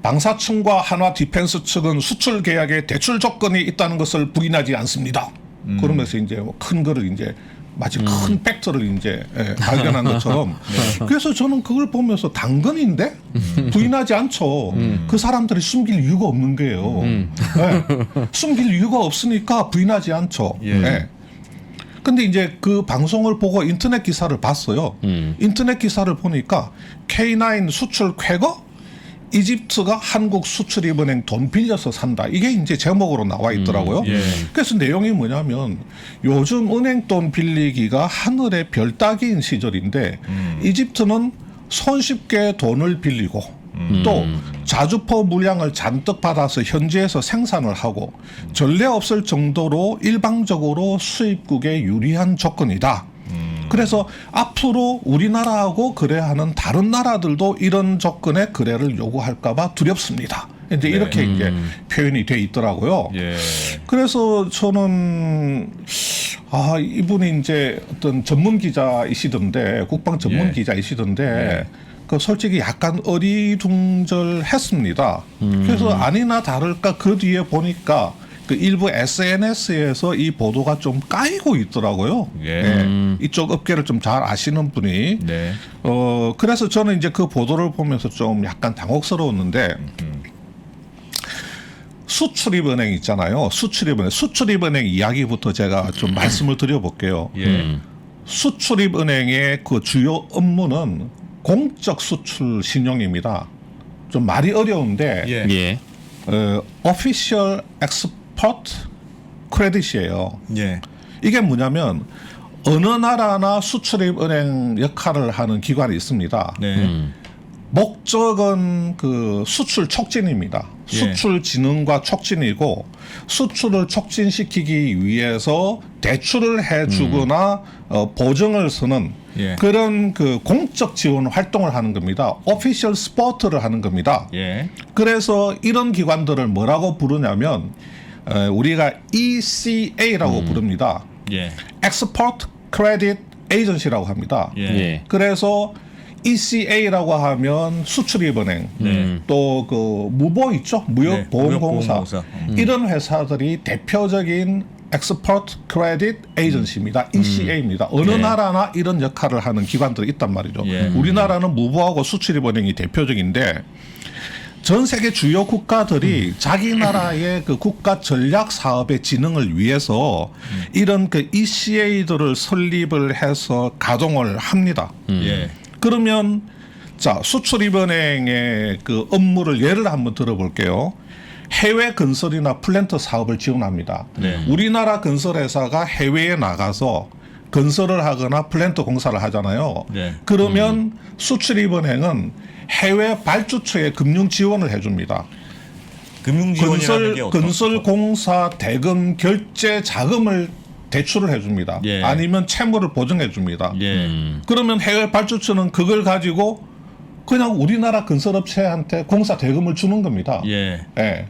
방사 측과 한화 디펜스 측은 수출 계약에 대출 조건이 있다는 것을 부인하지 않습니다. 그러면서 이제 큰 거를 이제 마치 큰 팩트를 이제 발견한 것처럼. 그래서 저는 그걸 보면서 당근인데 부인하지 않죠. 그 사람들이 숨길 이유가 없는 거예요. 숨길 이유가 없으니까 부인하지 않죠. 예. 근데 이제 그 방송을 보고 인터넷 기사를 봤어요. 인터넷 기사를 보니까 K9 수출 쾌거 이집트가 한국 수출입은행 돈 빌려서 산다. 이게 이제 제목으로 나와 있더라고요. 예. 그래서 내용이 뭐냐면 요즘 은행 돈 빌리기가 하늘의 별 따기인 시절인데 이집트는 손쉽게 돈을 빌리고 또 자주포 물량을 잔뜩 받아서 현지에서 생산을 하고 전례 없을 정도로 일방적으로 수입국에 유리한 조건이다. 그래서 앞으로 우리나라하고 거래하는 다른 나라들도 이런 조건의 거래를 요구할까봐 두렵습니다. 이제 이렇게 이제 표현이 돼 있더라고요. 예. 그래서 저는 이분이 이제 어떤 전문 기자이시던데 국방 전문 예. 기자이시던데 그 솔직히 약간 어리둥절했습니다. 그래서 아니나 다를까 그 뒤에 보니까 그 일부 SNS에서 이 보도가 좀 까이고 있더라고요. 예. 이쪽 업계를 좀 잘 아시는 분이. 네. 그래서 저는 이제 그 보도를 보면서 좀 약간 당혹스러웠는데 수출입은행 있잖아요. 수출입은행 이야기부터 제가 좀 말씀을 드려볼게요. 예. 수출입은행의 그 주요 업무는 공적 수출 신용입니다. 좀 말이 어려운데 예. 예. Official Export Credit이에요. 예. 이게 뭐냐면 어느 나라나 수출입은행 역할을 하는 기관이 있습니다. 네. 목적은 그 수출 촉진입니다. 예. 수출 진흥과 촉진이고 수출을 促진시키기 위해서 대출을 해주거나 보증을 서는 예. 그런 그 공적 지원 활동을 하는 겁니다. 오피셜 스포트를 하는 겁니다. 예. 그래서 이런 기관들을 뭐라고 부르냐면 우리가 ECA라고 부릅니다. 예. Export Credit Agency라고 합니다. 예. 예. 그래서 ECA라고 하면 수출입은행, 네. 또 그 무보 있죠, 무역보험공사 무역보험공사. 이런 회사들이 대표적인 엑스포트 크레딧 에이전시입니다. ECA입니다. 어느 네. 나라나 이런 역할을 하는 기관들이 있단 말이죠. 예. 우리나라는 무보하고 수출입은행이 대표적인데 전 세계 주요 국가들이 자기 나라의 그 국가 전략 사업의 진흥을 위해서 이런 그 ECA들을 설립을 해서 가동을 합니다. 예. 그러면 자 수출입은행의 그 업무를 예를 한번 들어볼게요. 해외 건설이나 플랜트 사업을 지원합니다. 네. 우리나라 건설회사가 해외에 나가서 건설을 하거나 플랜트 공사를 하잖아요. 네. 그러면 수출입은행은 해외 발주처에 금융 지원을 해줍니다. 금융 지원이라는 게 건설 공사 대금 결제 자금을 대출을 해줍니다. 예. 아니면 채무를 보증해 줍니다. 예. 그러면 해외 발주처는 그걸 가지고 그냥 우리나라 건설업체한테 공사 대금을 주는 겁니다. 예. 예.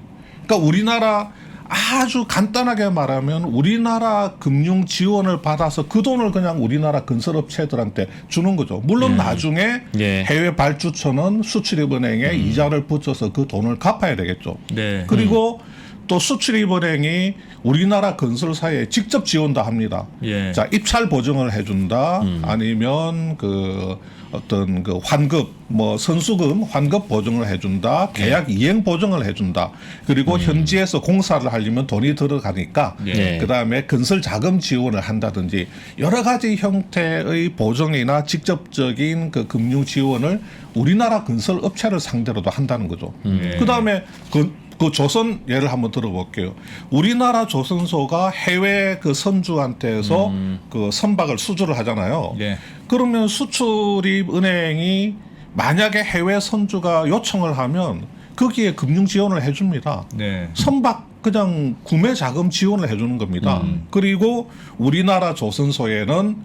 그러니까 우리나라 아주 간단하게 말하면 우리나라 금융 지원을 받아서 그 돈을 그냥 우리나라 건설업체들한테 주는 거죠. 물론 나중에 예. 해외 발주처는 수출입은행에 이자를 붙여서 그 돈을 갚아야 되겠죠. 네. 그리고 또 수출입은행이 우리나라 건설사에 직접 지원도 합니다. 예. 자, 입찰 보증을 해준다. 아니면 그 어떤 그 환급, 뭐 선수금 환급 보증을 해준다. 계약 이행 보증을 해준다. 그리고 현지에서 공사를 하려면 돈이 들어가니까 예. 그 다음에 건설 자금 지원을 한다든지 여러 가지 형태의 보증이나 직접적인 그 금융 지원을 우리나라 건설 업체를 상대로도 한다는 거죠. 예. 그 다음에 그 조선 예를 한번 들어볼게요. 우리나라 조선소가 해외 그 선주한테서 그 선박을 수주를 하잖아요. 예. 그러면 수출입은행이 만약에 해외 선주가 요청을 하면 거기에 금융 지원을 해줍니다. 네. 선박 그냥 구매 자금 지원을 해주는 겁니다. 그리고 우리나라 조선소에는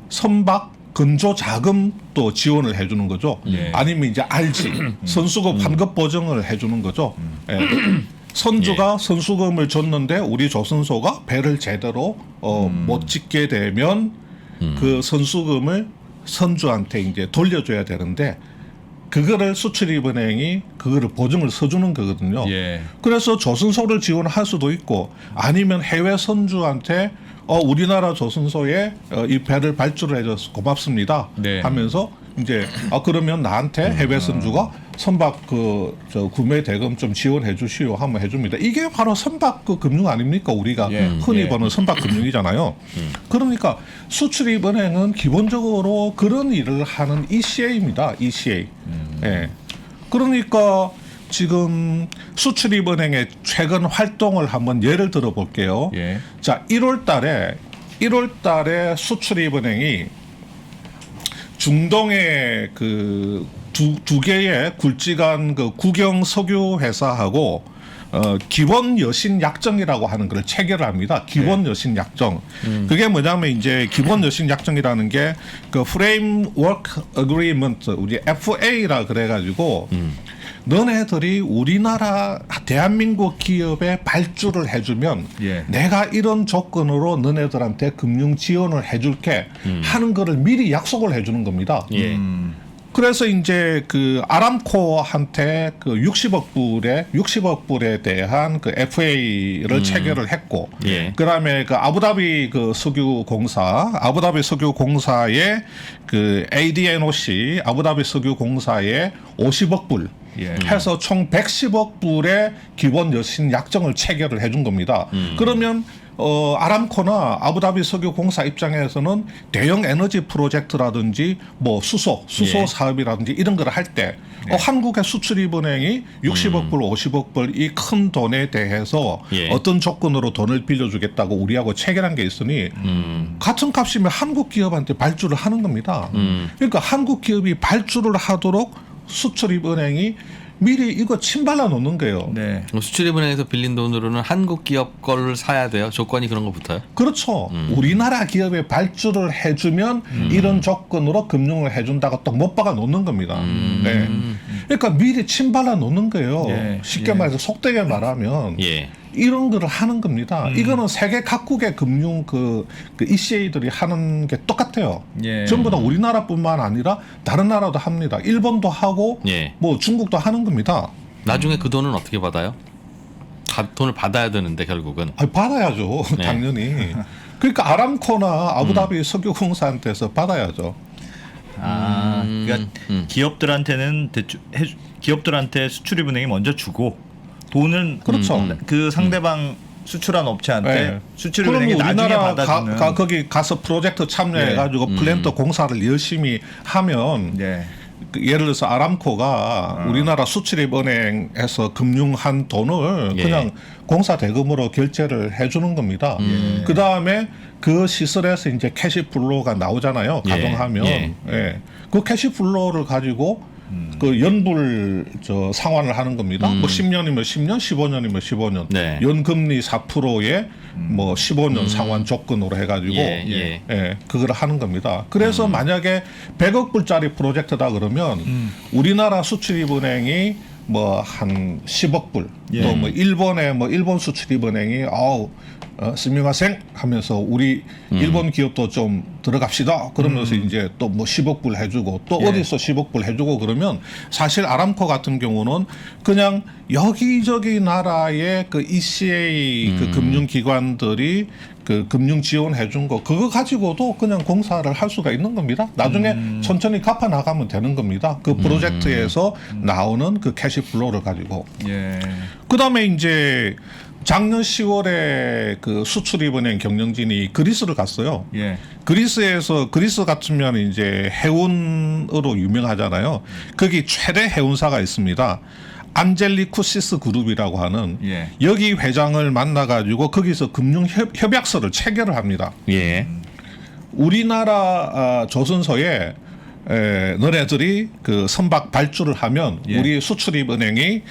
선박 건조 자금도 지원을 해주는 거죠. 예. 아니면 이제 RG 선수금 환급 보증을 해주는 거죠. 예. 선주가 선수금을 줬는데 우리 조선소가 배를 제대로 못 짓게 되면 그 선수금을 선주한테 이제 돌려줘야 되는데 그거를 수출입은행이 그거를 보증을 서주는 거거든요. 예. 그래서 조선소를 지원할 수도 있고 아니면 해외 선주한테 우리나라 조선소에 이 배를 발주를 해줘서 고맙습니다. 네. 하면서 이제 그러면 나한테 해외 선주가 선박 저 구매 대금 좀 지원해 주시오 하면 해줍니다. 이게 바로 선박 그 금융 아닙니까? 우리가 예. 흔히 예. 보는 선박 금융이잖아요. 그러니까 수출입은행은 기본적으로 그런 일을 하는 ECA입니다. ECA. 예. 그러니까 지금 수출입은행의 최근 활동을 한번 예를 들어 볼게요. 예. 자, 1월 달에 수출입은행이 중동의 그 두 개의 굵직한 그 국영 석유 회사하고 기본 여신 약정이라고 하는 걸 체결을 합니다. 기본 여신 약정. 그게 뭐냐면 이제 기본 여신 약정이라는 게 그 프레임워크 어그리먼트 우리 FA라 그래가지고 너네들이 우리나라 대한민국 기업에 발주를 해주면 예. 내가 이런 조건으로 너네들한테 금융 지원을 해줄게 하는 거를 미리 약속을 해주는 겁니다. 예. 그래서 이제 그 아람코한테 그 60억 불에 대한 그 FA를 체결을 했고, 예. 그다음에 그 아부다비 그 아부다비 석유공사의 그 ADNOC 아부다비 석유공사에 50억 불. 예. 해서 총 110억 불의 기본 여신 약정을 체결을 해준 겁니다. 그러면 아람코나 아부다비 석유공사 입장에서는 대형 에너지 프로젝트라든지 뭐 수소 예. 사업이라든지 이런 걸 할 때 한국의 수출입은행이 60억 불, 50억 불 이 큰 돈에 대해서 예. 어떤 조건으로 돈을 빌려주겠다고 우리하고 체결한 게 있으니 같은 값이면 한국 기업한테 발주를 하는 겁니다. 그러니까 한국 기업이 발주를 하도록 수출입은행이 미리 이거 침발라 놓는 거예요. 네. 수출입은행에서 빌린 돈으로는 한국 기업 거를 사야 돼요. 조건이 그런 거 붙어요? 그렇죠. 우리나라 기업에 발주를 해주면 이런 조건으로 금융을 해준다고 또 못 박아 놓는 겁니다. 네. 그러니까 미리 침발라 놓는 거예요. 예. 쉽게 예. 말해서 속되게 말하면 예. 이런 거를 하는 겁니다. 이거는 세계 각국의 금융 그 ECA들이 하는 게 똑같아요. 예. 전부 다 우리나라뿐만 아니라 다른 나라도 합니다. 일본도 하고 예. 뭐 중국도 하는 겁니다. 나중에 그 돈은 어떻게 받아요? 돈을 받아야 되는데 결국은. 받아야죠. 네. 당연히. 그러니까 아람코나 아부다비 석유공사한테서 받아야죠. 그러니까 기업들한테는 기업들한테 수출입은행이 먼저 주고 돈은 그렇죠. 그 상대방 수출한 업체한테 네. 수출입은행이 그러면 나중에 우리나라 받아주는. 거기 가서 프로젝트 참여해가지고 플랜트 공사를 열심히 하면 네. 예를 들어서 아람코가 우리나라 수출입은행에서 금융한 돈을 예. 그냥 공사 대금으로 결제를 해주는 겁니다. 그 다음에 그 시설에서 이제 캐시플로우가 나오잖아요. 예. 가동하면 예. 예. 그 캐시플로우를 가지고 그 연불 상환을 하는 겁니다. 뭐 10년이면 10년, 15년이면 15년. 네. 연금리 4%에 뭐 15년 상환 조건으로 해가지고 예. 그걸 하는 겁니다. 그래서 만약에 100억 불짜리 프로젝트다 그러면 우리나라 수출입은행이 뭐 한 10억 불, 또 뭐 일본의 일본 수출입은행이 스미마셍 하면서 우리 일본 기업도 좀 들어갑시다. 그러면서 이제 또 뭐 10억 불 해주고 또 예. 어디서 10억 불 해주고 그러면 사실 아람코 같은 경우는 그냥 여기저기 나라의 그 ECA 그 금융기관들이 그 금융 지원해 준 거 그거 가지고도 그냥 공사를 할 수가 있는 겁니다. 나중에 천천히 갚아 나가면 되는 겁니다. 그 프로젝트에서 나오는 그 캐시플로우를 가지고. 예. 그다음에 이제 작년 10월에 그 수출입은행 경영진이 그리스를 갔어요. 예. 그리스 같으면 이제 해운으로 유명하잖아요. 거기 최대 해운사가 있습니다. 안젤리쿠시스 그룹이라고 하는 예. 여기 회장을 만나가지고 거기서 금융 협약서를 체결을 합니다. 예. 우리나라 조선소에 너네들이 그 선박 발주를 하면 예. 우리 수출입은행이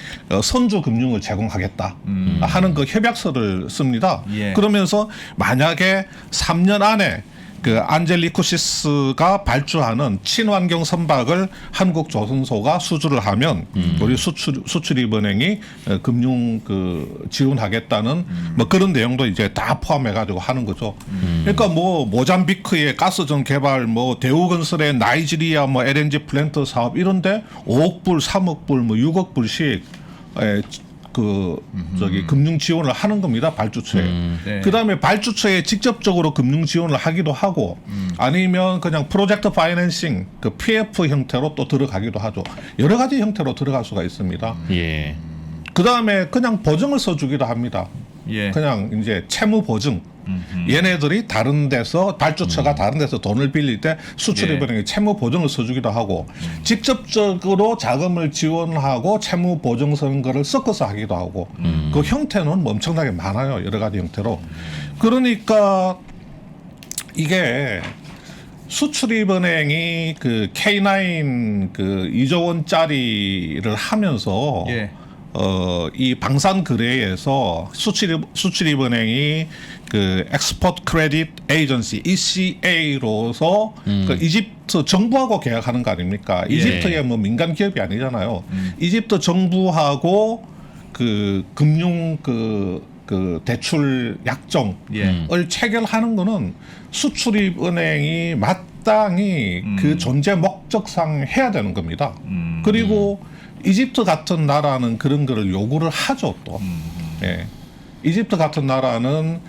선주 금융을 제공하겠다 하는 그 협약서를 씁니다. 예. 그러면서 만약에 3년 안에 그 안젤리쿠시스가 발주하는 친환경 선박을 한국 조선소가 수주를 하면 우리 수출입은행이 금융 그 지원하겠다는 뭐 그런 내용도 이제 다 포함해 가지고 하는 거죠. 그러니까 뭐 모잠비크의 가스전 개발, 뭐 대우건설의 나이지리아 뭐 LNG 플랜트 사업 이런데 5억 불, 3억 불, 뭐 6억 불씩 그 저기 금융 지원을 하는 겁니다. 발주처에. 네. 그다음에 발주처에 직접적으로 금융 지원을 하기도 하고 아니면 그냥 프로젝트 파이낸싱 그 PF 형태로 또 들어가기도 하죠. 여러 가지 형태로 들어갈 수가 있습니다. 예. 그다음에 그냥 보증을 써주기도 합니다. 예. 그냥 이제 채무 보증. 얘네들이 다른 데서 발주처가 다른 데서 돈을 빌릴 때 수출입은행이 채무 보증을 써주기도 하고 직접적으로 자금을 지원하고 채무 보증 쓰는 거를 섞어서 하기도 하고 그 형태는 뭐 엄청나게 많아요. 여러 가지 형태로. 그러니까 이게 수출입은행이 그 K9 그 2조 원짜리를 하면서 예. 이 방산 거래에서 수출입은행이 그 엑스포트 크레딧 에이전시 ECA로서 그 이집트 정부하고 계약하는 거 아닙니까? 이집트의 뭐 민간 기업이 아니잖아요. 이집트 정부하고 그 금융 그 대출 약정을 체결하는 거는 수출입은행이 마땅히 그 존재 목적상 해야 되는 겁니다. 그리고 이집트 같은 나라는 그런 거를 요구를 하죠 또. 예. 이집트 같은 나라는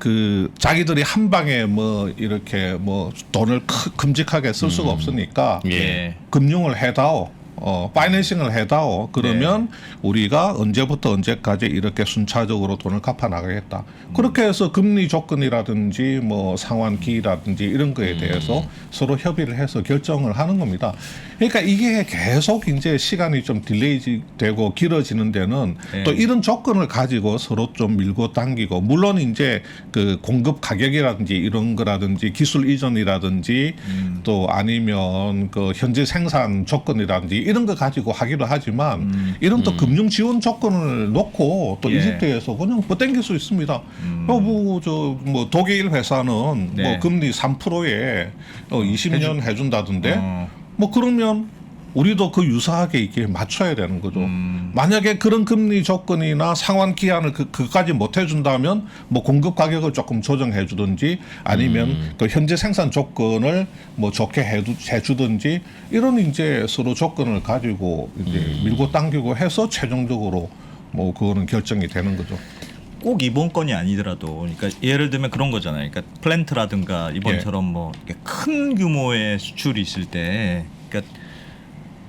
그 자기들이 한 방에 뭐 이렇게 뭐 돈을 큼직하게 쓸 수가 없으니까 예. 금융을 해다오. 파이낸싱을 해다오. 그러면 우리가 언제부터 언제까지 이렇게 순차적으로 돈을 갚아 나가겠다. 그렇게 해서 금리 조건이라든지 뭐 상환기라든지 이런 거에 대해서 서로 협의를 해서 결정을 하는 겁니다. 그러니까 이게 계속 이제 시간이 좀 딜레이 되고 길어지는 데는 또 이런 조건을 가지고 서로 좀 밀고 당기고 물론 이제 그 공급 가격이라든지 이런 거라든지 기술 이전이라든지 또 아니면 그 현재 생산 조건이라든지 이런 거 가지고 하기도 하지만 이런 또 금융 지원 조건을 놓고 또 이집트에서 그냥 뭐 땡길 수 있습니다. 뭐 독일 회사는 뭐 금리 3%에 20년 해준다던데 뭐 그러면 우리도 그 유사하게 이렇게 맞춰야 되는 거죠. 만약에 그런 금리 조건이나 상환 기한을 그까지 못 해준다면 뭐 공급 가격을 조금 조정해 주든지 아니면 그 현재 생산 조건을 뭐 좋게 해주든지 이런 이제 서로 조건을 가지고 이제 밀고 당기고 해서 최종적으로 뭐 그거는 결정이 되는 거죠. 꼭 이번 건이 아니더라도, 그러니까 예를 들면 그런 거잖아요. 그러니까 플랜트라든가 이번처럼 뭐 큰 규모의 수출이 있을 때, 그러니까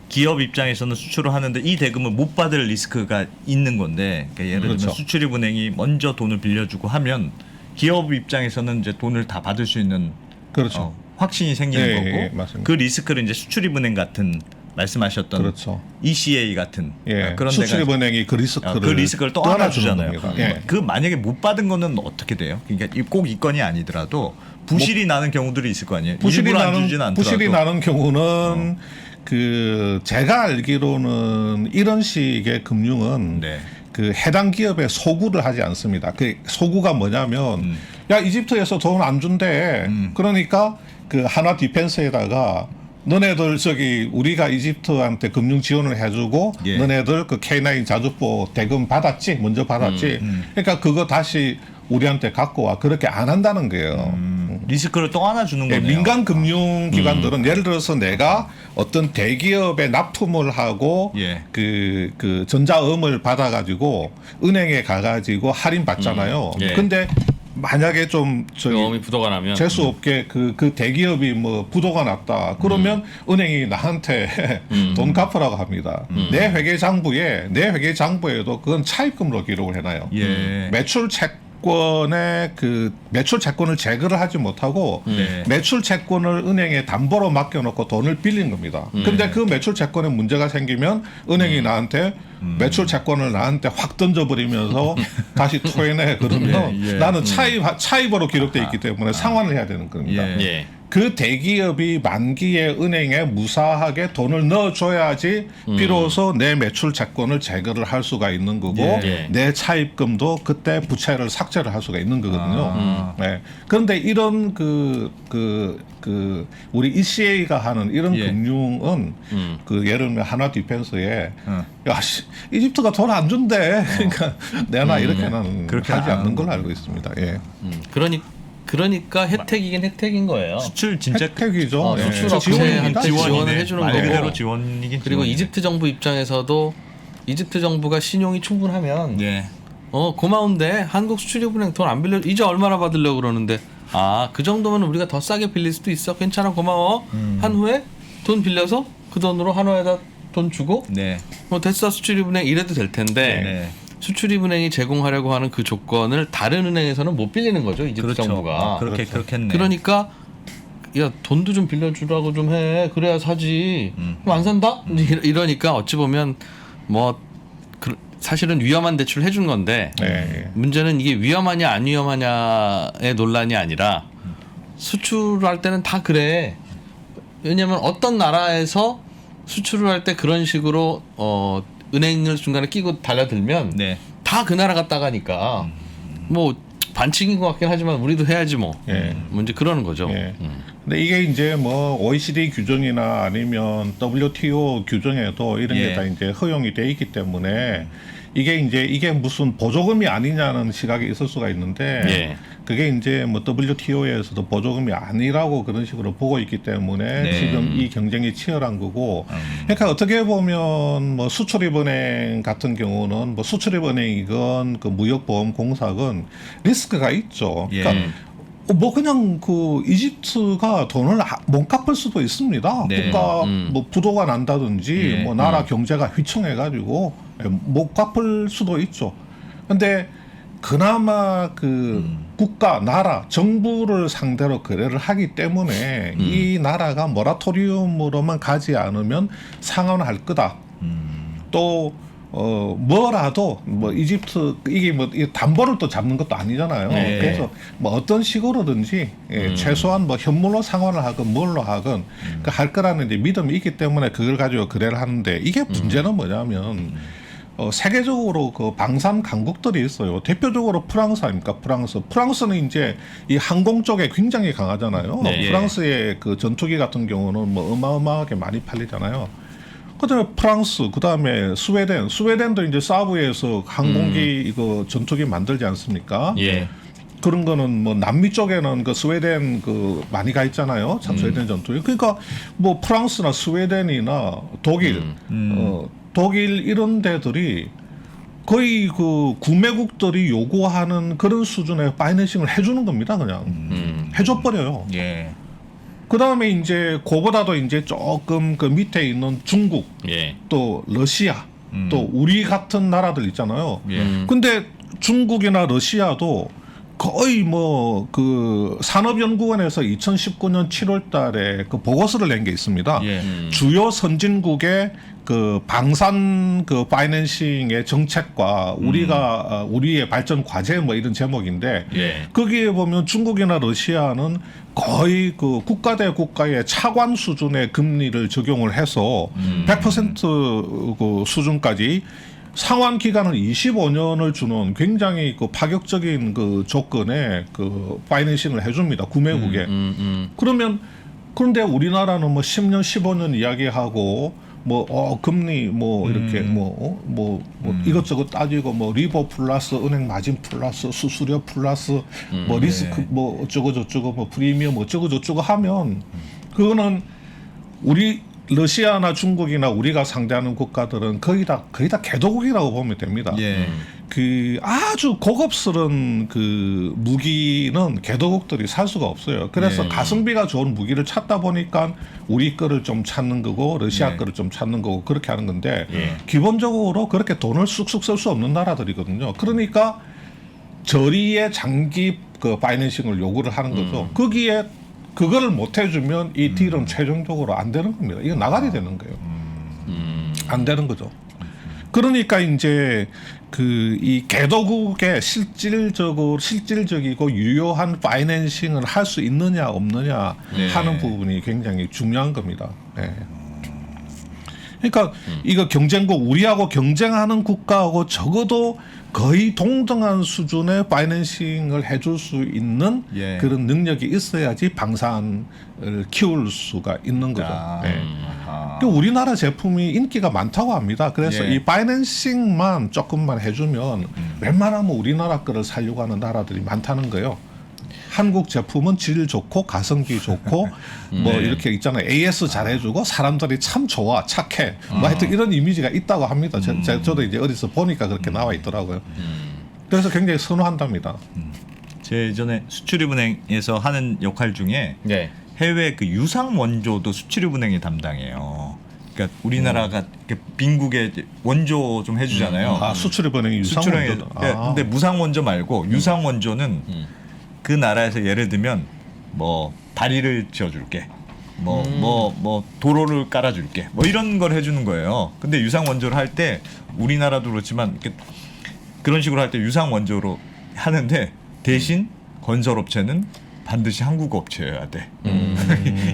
기업 입장에서는 수출을 하는데 이 대금을 못 받을 리스크가 있는 건데, 그러니까 예를 들면 수출입은행이 먼저 돈을 빌려주고 하면 기업 입장에서는 이제 돈을 다 받을 수 있는 확신이 생기는 거고, 맞습니다. 그 리스크를 이제 수출입은행 같은 말씀하셨던 ECA 같은 그런 수출입은행이 그 리스크를 또 하나 주잖아요. 그 만약에 못 받은 거는 어떻게 돼요? 그러니까 꼭 이 건이 아니더라도 부실이 나는 경우들이 있을 거 아니에요. 일부러 안 주지는 않더라도. 부실이 나는 경우는 그 제가 알기로는 이런 식의 금융은 그 해당 기업에 소구를 하지 않습니다. 그 소구가 뭐냐면 야 이집트에서 돈 안 준대. 그러니까 그 하나 디펜스에다가 너네들 저기 우리가 이집트한테 금융 지원을 해주고 너네들 그 K9 자주포 대금 받았지 먼저 받았지. 그러니까 그거 다시 우리한테 갖고 와. 그렇게 안 한다는 거예요. 리스크를 또 하나 주는 거네요. 민간 금융 기관들은 예를 들어서 내가 어떤 대기업에 납품을 하고 그 전자음을 받아가지고 은행에 가가지고 할인 받잖아요. 근데 만약에 좀 경험이 부도가 나면 재수 없게 그 대기업이 뭐 부도가 났다. 그러면 은행이 나한테 돈 갚으라고 합니다. 내 회계장부에도 그건 차입금으로 기록을 해놔요. 매출 채권의 그 매출 채권을 제거를 하지 못하고 매출 채권을 은행에 담보로 맡겨놓고 돈을 빌린 겁니다. 근데 그 매출 채권에 문제가 생기면 은행이 나한테 매출 채권을 나한테 확 던져버리면서 다시 토해내 그러면 나는 차입으로 기록돼 있기 때문에 상환을 해야 되는 겁니다. 그 대기업이 만기에 은행에 무사하게 돈을 넣어줘야지 비로소 내 매출 채권을 제거를 할 수가 있는 거고 예. 내 차입금도 그때 부채를 삭제를 할 수가 있는 거거든요. 네. 그런데 이런 우리 ECA가 하는 이런 예. 금융은 그 예를 들면 하나 디펜스에 야 이집트가 돈 안 준대 그러니까 내놔 이렇게는 그렇게 하지 안 않는 걸로 알고 있습니다. 예. 그러니까 혜택이긴 혜택인 거예요. 수출 진짜 혜택이죠. 예. 수출 업체한테 지원을 해주는 말 거고. 그대로 지원이긴 그리고 지원이네. 이집트 정부 입장에서도 이집트 정부가 신용이 충분하면 예. 고마운데 한국 수출입은행 돈 안 빌려 이제 얼마나 받으려고 그러는데 그 정도면 우리가 더 싸게 빌릴 수도 있어 괜찮아 고마워 한 후에 돈 빌려서 그 돈으로 한화에다 돈 주고 네. 됐어 수출입은행 이래도 될 텐데 네. 수출입은행이 제공하려고 하는 그 조건을 다른 은행에서는 못 빌리는 거죠 이집트 그렇죠. 정부가. 그렇겠네. 그러니까 야 돈도 좀 빌려주라고 좀 해 그래야 사지 그럼 안 산다 이러니까 어찌 보면 뭐 사실은 위험한 대출 해준 건데 네. 문제는 이게 위험하냐 안 위험하냐의 논란이 아니라 수출할 때는 다 그래. 왜냐하면 어떤 나라에서 수출을 할 때 그런 식으로 은행을 중간에 끼고 달려들면 네. 다 그 나라 갔다 가니까 뭐 반칙인 것 같긴 하지만 우리도 해야지 뭐. 예. 문제 그러는 거죠. 예. 근데 이게 이제 뭐 OECD 규정이나 아니면 WTO 규정에도 이런 예. 게 다 이제 허용이 돼 있기 때문에 이게 무슨 보조금이 아니냐는 시각이 있을 수가 있는데 예. 그게 이제 뭐 WTO에서도 보조금이 아니라고 그런 식으로 보고 있기 때문에 네. 지금 이 경쟁이 치열한 거고 그러니까 어떻게 보면 뭐 수출입은행 같은 경우는 뭐 수출입은행이건 그 무역보험공사건 리스크가 있죠. 그러니까 예. 뭐 그냥 그 이집트가 돈을 못 갚을 수도 있습니다. 네. 국가 뭐 부도가 난다든지 예. 뭐 나라 경제가 휘청해가지고 못 갚을 수도 있죠. 근데 그나마 그 국가, 나라, 정부를 상대로 거래를 하기 때문에 이 나라가 모라토리움으로만 가지 않으면 상환할 거다. 또 뭐라도 뭐 이집트 이게 뭐 이 담보를 또 잡는 것도 아니잖아요. 네. 그래서 뭐 어떤 식으로든지 최소한 뭐 현물로 상환을 하건 뭘로 하건 그 할 거라는 이제 믿음이 있기 때문에 그걸 가지고 거래를 하는데 이게 문제는 뭐냐면 세계적으로 그 방산 강국들이 있어요. 대표적으로 프랑스 아닙니까? 프랑스는 이제 이 항공 쪽에 굉장히 강하잖아요. 네. 프랑스의 그 전투기 같은 경우는 뭐 어마어마하게 많이 팔리잖아요. 그다음에 프랑스, 그다음에 스웨덴도 이제 사브에서 항공기 이거 전투기 만들지 않습니까? 예. 그런 거는 뭐 남미 쪽에는 그 스웨덴 그 많이 가 있잖아요. 참 스웨덴 전투기. 그러니까 뭐 프랑스나 스웨덴이나 독일, 독일 이런 데들이 거의 그 구매국들이 요구하는 그런 수준의 파이낸싱을 해주는 겁니다. 그냥 해줘버려요. 예. 그 다음에 이제 그보다도 이제 조금 그 밑에 있는 중국, 예. 또 러시아, 또 우리 같은 나라들 있잖아요. 예. 근데 중국이나 러시아도 거의 뭐 그 산업연구원에서 2019년 7월달에 그 보고서를 낸 게 있습니다. 예. 주요 선진국의 그 방산 그 파이낸싱의 정책과 우리가 우리의 발전 과제 뭐 이런 제목인데 예. 거기에 보면 중국이나 러시아는 거의 그 국가 대 국가의 차관 수준의 금리를 적용을 해서 100% 그 수준까지 상환 기간은 25년을 주는 굉장히 그 파격적인 그 조건의 그 파이낸싱을 해줍니다. 구매국에. 그런데 우리나라는 뭐 10년, 15년 이야기하고 뭐 금리 뭐 이렇게 뭐 이것저것 따지고 뭐 리버 플러스 은행 마진 플러스 수수료 플러스 뭐 리스크 뭐 어쩌고 저쩌고 뭐 프리미엄 어쩌고 저쩌고 하면 그거는 우리 러시아나 중국이나 우리가 상대하는 국가들은 거의 다 개도국이라고 보면 됩니다. 예. 그 아주 고급스러운 그 무기는 개도국들이 살 수가 없어요. 그래서 네. 가성비가 좋은 무기를 찾다 보니까 우리 거를 좀 찾는 거고 러시아 네. 거를 좀 찾는 거고 그렇게 하는 건데 예. 기본적으로 그렇게 돈을 쑥쑥 쓸 수 없는 나라들이거든요. 그러니까 저리의 장기 그 파이낸싱을 요구를 하는 거죠. 거기에 그거를 못 해주면 이 딜은 최종적으로 안 되는 겁니다. 이거 나가게 되는 거예요. 안 되는 거죠. 그러니까 이제 그 이 개도국의 실질적이고 유효한 파이낸싱을 할 수 있느냐 없느냐 네. 하는 부분이 굉장히 중요한 겁니다. 네. 그러니까 이거 경쟁국 우리하고 경쟁하는 국가하고 적어도 거의 동등한 수준의 파이낸싱을 해줄 수 있는 예. 그런 능력이 있어야지 방산을 키울 수가 있는 거죠. 네. 아하. 그 우리나라 제품이 인기가 많다고 합니다. 그래서 예. 이 파이낸싱만 조금만 해주면 웬만하면 우리나라 거를 살려고 하는 나라들이 많다는 거예요. 한국 제품은 질 좋고 가성비 좋고 뭐 이렇게 있잖아요. AS 잘해주고 사람들이 참 좋아 착해 뭐 하여튼 이런 이미지가 있다고 합니다. 저도 이제 어디서 보니까 그렇게 나와 있더라고요. 그래서 굉장히 선호한답니다. 제 예전에 수출입은행에서 하는 역할 중에 네. 해외 그 유상 원조도 수출입은행이 담당해요. 그러니까 우리나라가 이렇게 빈국에 원조 좀 해주잖아요. 아 수출입은행이 유상 수출입은행. 원조. 근데 무상 원조 말고 유상 원조는 그 나라에서 예를 들면 뭐 다리를 지어줄게, 뭐 도로를 깔아줄게, 뭐 이런 걸 해주는 거예요. 근데 유상 원조를 할 때 우리나라도 그렇지만 이렇게 그런 식으로 할 때 유상 원조로 하는데 대신 건설업체는 반드시 한국 업체여야 돼.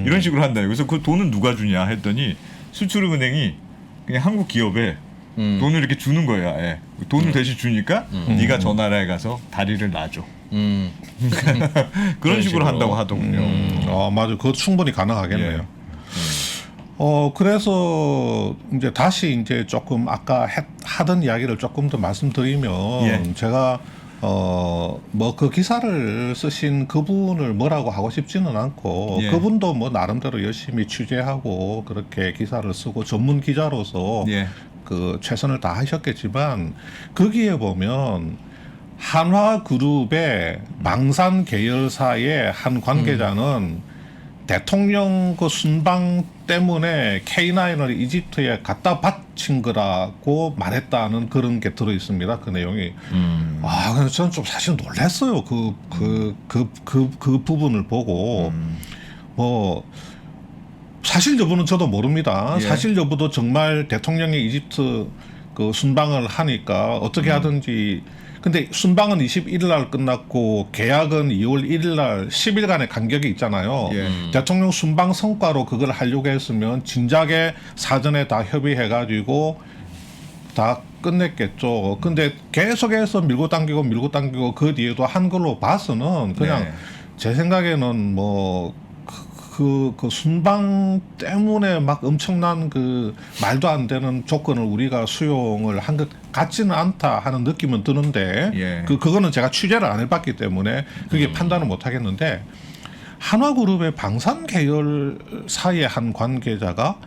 이런 식으로 한다. 그래서 그 돈은 누가 주냐 했더니 수출입은행이 그냥 한국 기업에 돈을 이렇게 주는 거예요. 아예. 돈을 대신 주니까 네가 저 나라에 가서 다리를 놔줘. 그런 식으로 한다고 하더군요. 맞아. 그거 충분히 가능하겠네요. 예. 그래서 이제 다시 이제 조금 아까 하던 이야기를 조금 더 말씀드리면 예. 제가 뭐 그 기사를 쓰신 그분을 뭐라고 하고 싶지는 않고 예. 그분도 뭐 나름대로 열심히 취재하고 그렇게 기사를 쓰고 전문 기자로서 예. 그 최선을 다하셨겠지만 거기에 보면 한화그룹의 망산 계열사의 한 관계자는 대통령 그 순방 때문에 K9을 이집트에 갖다 바친 거라고 말했다는 그런 게 들어 있습니다. 그 내용이. 그래서 저는 좀 사실 놀랐어요. 그 부분을 보고. 뭐, 사실 여부는 저도 모릅니다. 예. 사실 여부도 정말 대통령이 이집트 그 순방을 하니까 어떻게 하든지. 근데 순방은 21일 날 끝났고 계약은 2월 1일 날 10일간의 간격이 있잖아요. 예. 대통령 순방 성과로 그걸 하려고 했으면 진작에 사전에 다 협의해가지고 다 끝냈겠죠. 근데 계속해서 밀고 당기고 그 뒤에도 한 걸로 봐서는 그냥 네. 제 생각에는 뭐 그 순방 때문에 막 엄청난 그 말도 안 되는 조건을 우리가 수용을 한 것 같지는 않다 하는 느낌은 드는데 예. 그거는 제가 취재를 안 해봤기 때문에 그게 판단을 못 하겠는데 한화그룹의 방산 계열사의 한 관계자가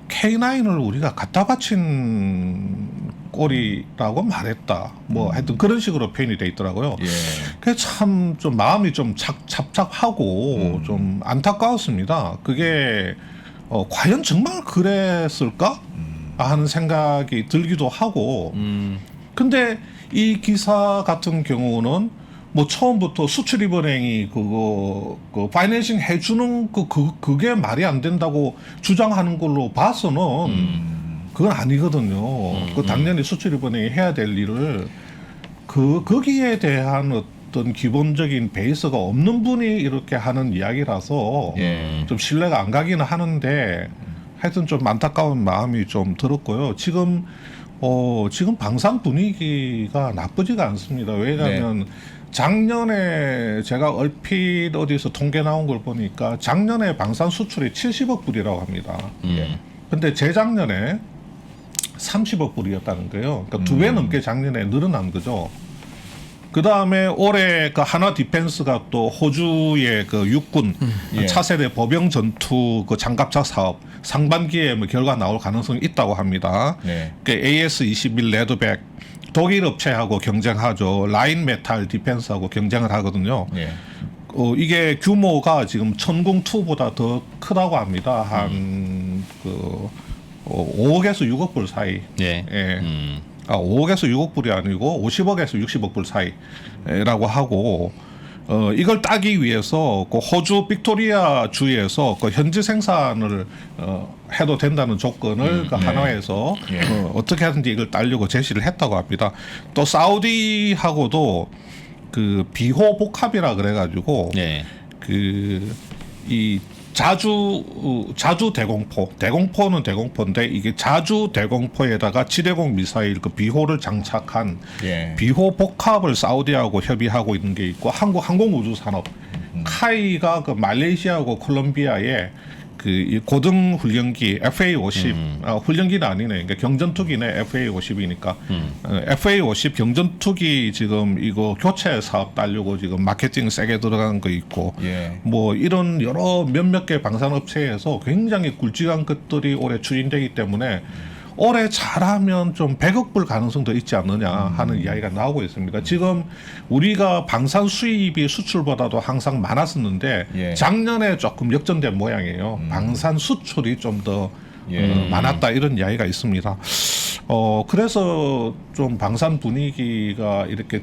K9을 우리가 갖다 바친 꼴이라고 말했다. 뭐 하여튼 그런 식으로 표현이 돼 있더라고요. 예. 그게 참 좀 마음이 좀 착잡하고 좀 안타까웠습니다. 그게 과연 정말 그랬을까 하는 생각이 들기도 하고. 근데 이 기사 같은 경우는 뭐 처음부터 수출입은행이 그 파이낸싱 해주는 그게 말이 안 된다고 주장하는 걸로 봐서는 그건 아니거든요. 그 당연히 수출입은행이 해야 될 일을 거기에 대한 어떤 기본적인 베이스가 없는 분이 이렇게 하는 이야기라서 예. 좀 신뢰가 안 가기는 하는데 하여튼 좀 안타까운 마음이 좀 들었고요. 지금 방산 분위기가 나쁘지가 않습니다. 왜냐하면 작년에 제가 얼핏 어디서 통계 나온 걸 보니까 작년에 방산 수출이 70억 불이라고 합니다. 근데 재작년에 30억 불이었다는 거예요. 그러니까 2배 넘게 작년에 늘어난 거죠. 그 다음에 올해 그 하나 디펜스가 또 호주의 그 육군 차세대 보병 전투 그 장갑차 사업 상반기에 뭐 결과 나올 가능성이 있다고 합니다. 네. 그 AS-21 레드백 독일 업체하고 경쟁하죠. 라인 메탈 디펜스하고 경쟁을 하거든요. 예. 이게 규모가 지금 천궁2보다 더 크다고 합니다. 한 5억에서 6억 불 사이. 예. 5억에서 6억 불이 아니고 50억에서 60억 불 사이라고 하고 이걸 따기 위해서 그 호주 빅토리아 주에서 그 현지 생산을 해도 된다는 조건을 그 하나에서 어떻게 하든지 이걸 따려고 제시를 했다고 합니다. 또 사우디하고도 그 비호 복합이라 그래가지고 네. 그 이 자주 대공포는 대공포인데 이게 자주 대공포에다가 지대공 미사일 그 비호를 장착한 예. 비호 복합을 사우디하고 협의하고 있는 게 있고 한국 항공우주산업 카이가 그 말레이시아하고 콜롬비아에 그 이 고등 훈련기 FA-50 훈련기는 아니네. 그러니까 경전투기네. FA-50이니까 FA-50 경전투기 지금 이거 교체 사업 따려고 지금 마케팅 세게 들어간 거 있고 예. 뭐 이런 여러 몇몇 개 방산업체에서 굉장히 굵직한 것들이 올해 추진되기 때문에 올해 잘하면 좀 100억 불 가능성도 있지 않느냐 하는 이야기가 나오고 있습니다. 지금 우리가 방산 수입이 수출보다도 항상 많았었는데 예. 작년에 조금 역전된 모양이에요. 방산 수출이 좀 더 예. 많았다 이런 이야기가 있습니다. 그래서 좀 방산 분위기가 이렇게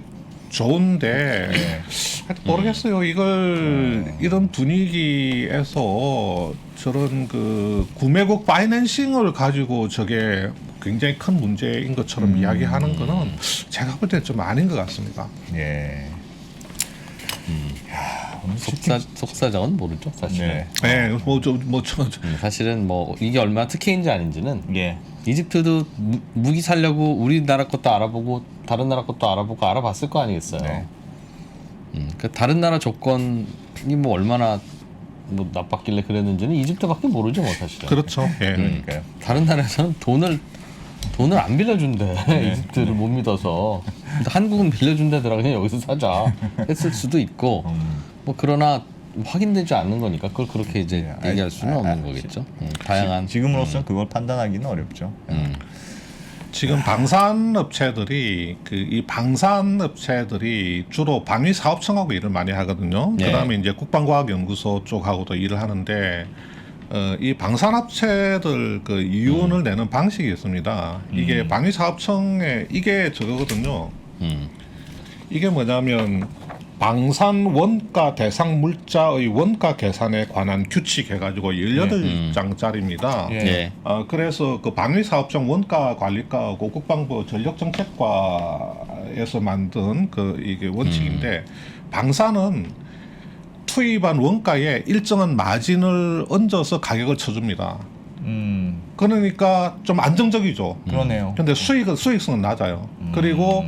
좋은데 모르겠어요. 이걸 이런 분위기에서 저런 그 구매국 파이낸싱을 가지고 저게 굉장히 큰 문제인 것처럼 이야기하는 거는 제가 볼 때 좀 아닌 것 같습니다. 예. 속사정은 모르죠 사실은. 네. 네, 사실은 뭐 이게 얼마나 특혜인지 아닌지는 예. 이집트도 무기 살려고 우리나라 것도 알아보고 다른 나라 것도 알아보고 알아봤을 거 아니겠어요. 네. 그 다른 나라 조건이 뭐 얼마나 뭐 나빴길래 그랬는지는 이집트밖에 모르죠 뭐 사실은. 그렇죠. 예. 그러니까요. 다른 나라에서는 돈을 안 빌려준대. 이집트를 못 믿어서. 근데 한국은 빌려준다더라. 그냥 여기서 사자 했을 수도 있고 뭐 그러나 확인되지 않는 거니까 그걸 그렇게 이제 얘기할 수는 없는 거겠죠. 다양한 지금으로서는 그걸 판단하기는 어렵죠. 지금 방산업체들이 이 방산업체들이 주로 방위사업청하고 일을 많이 하거든요. 네. 그다음에 이제 국방과학연구소 쪽하고도 일을 하는데 이 방산업체들 그 이윤을 내는 방식이 있습니다. 이게 방위사업청에 이게 저거거든요. 이게 뭐냐면 방산 원가 대상 물자의 원가 계산에 관한 규칙 해가지고 18장짜리입니다. 예. 예. 그래서 그 방위사업청 원가 관리과하고 국방부 전력정책과에서 만든 그 이게 원칙인데 방산은 투입한 원가에 일정한 마진을 얹어서 가격을 쳐줍니다. 그러니까 좀 안정적이죠. 그러네요. 근데 수익성은 낮아요. 그리고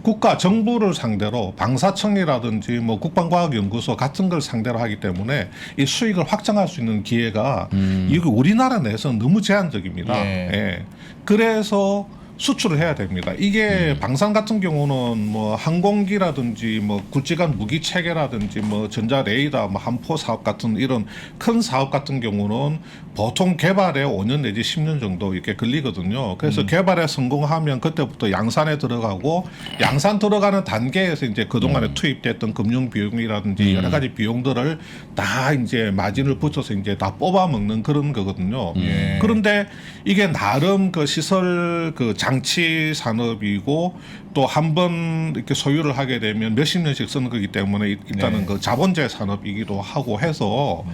국가 정부를 상대로 방사청이라든지 뭐 국방과학연구소 같은 걸 상대로 하기 때문에 이 수익을 확장할 수 있는 기회가 이게 우리나라 내에서는 너무 제한적입니다. 예. 예. 그래서 수출을 해야 됩니다. 이게 방산 같은 경우는 뭐 항공기라든지 뭐 굵직한 무기 체계라든지 뭐 전자 레이더, 뭐 함포 사업 같은 이런 큰 사업 같은 경우는 보통 개발에 5년 내지 10년 정도 이렇게 걸리거든요. 그래서 개발에 성공하면 그때부터 양산에 들어가고 양산 들어가는 단계에서 이제 그동안에 투입됐던 금융 비용이라든지 여러 가지 비용들을 다 이제 마진을 붙여서 이제 다 뽑아 먹는 그런 거거든요. 예. 그런데 이게 나름 그 시설 그 장치 산업이고 또 한 번 이렇게 소유를 하게 되면 몇십 년씩 쓰는 거기 때문에 일단은 네. 그 자본재 산업이기도 하고 해서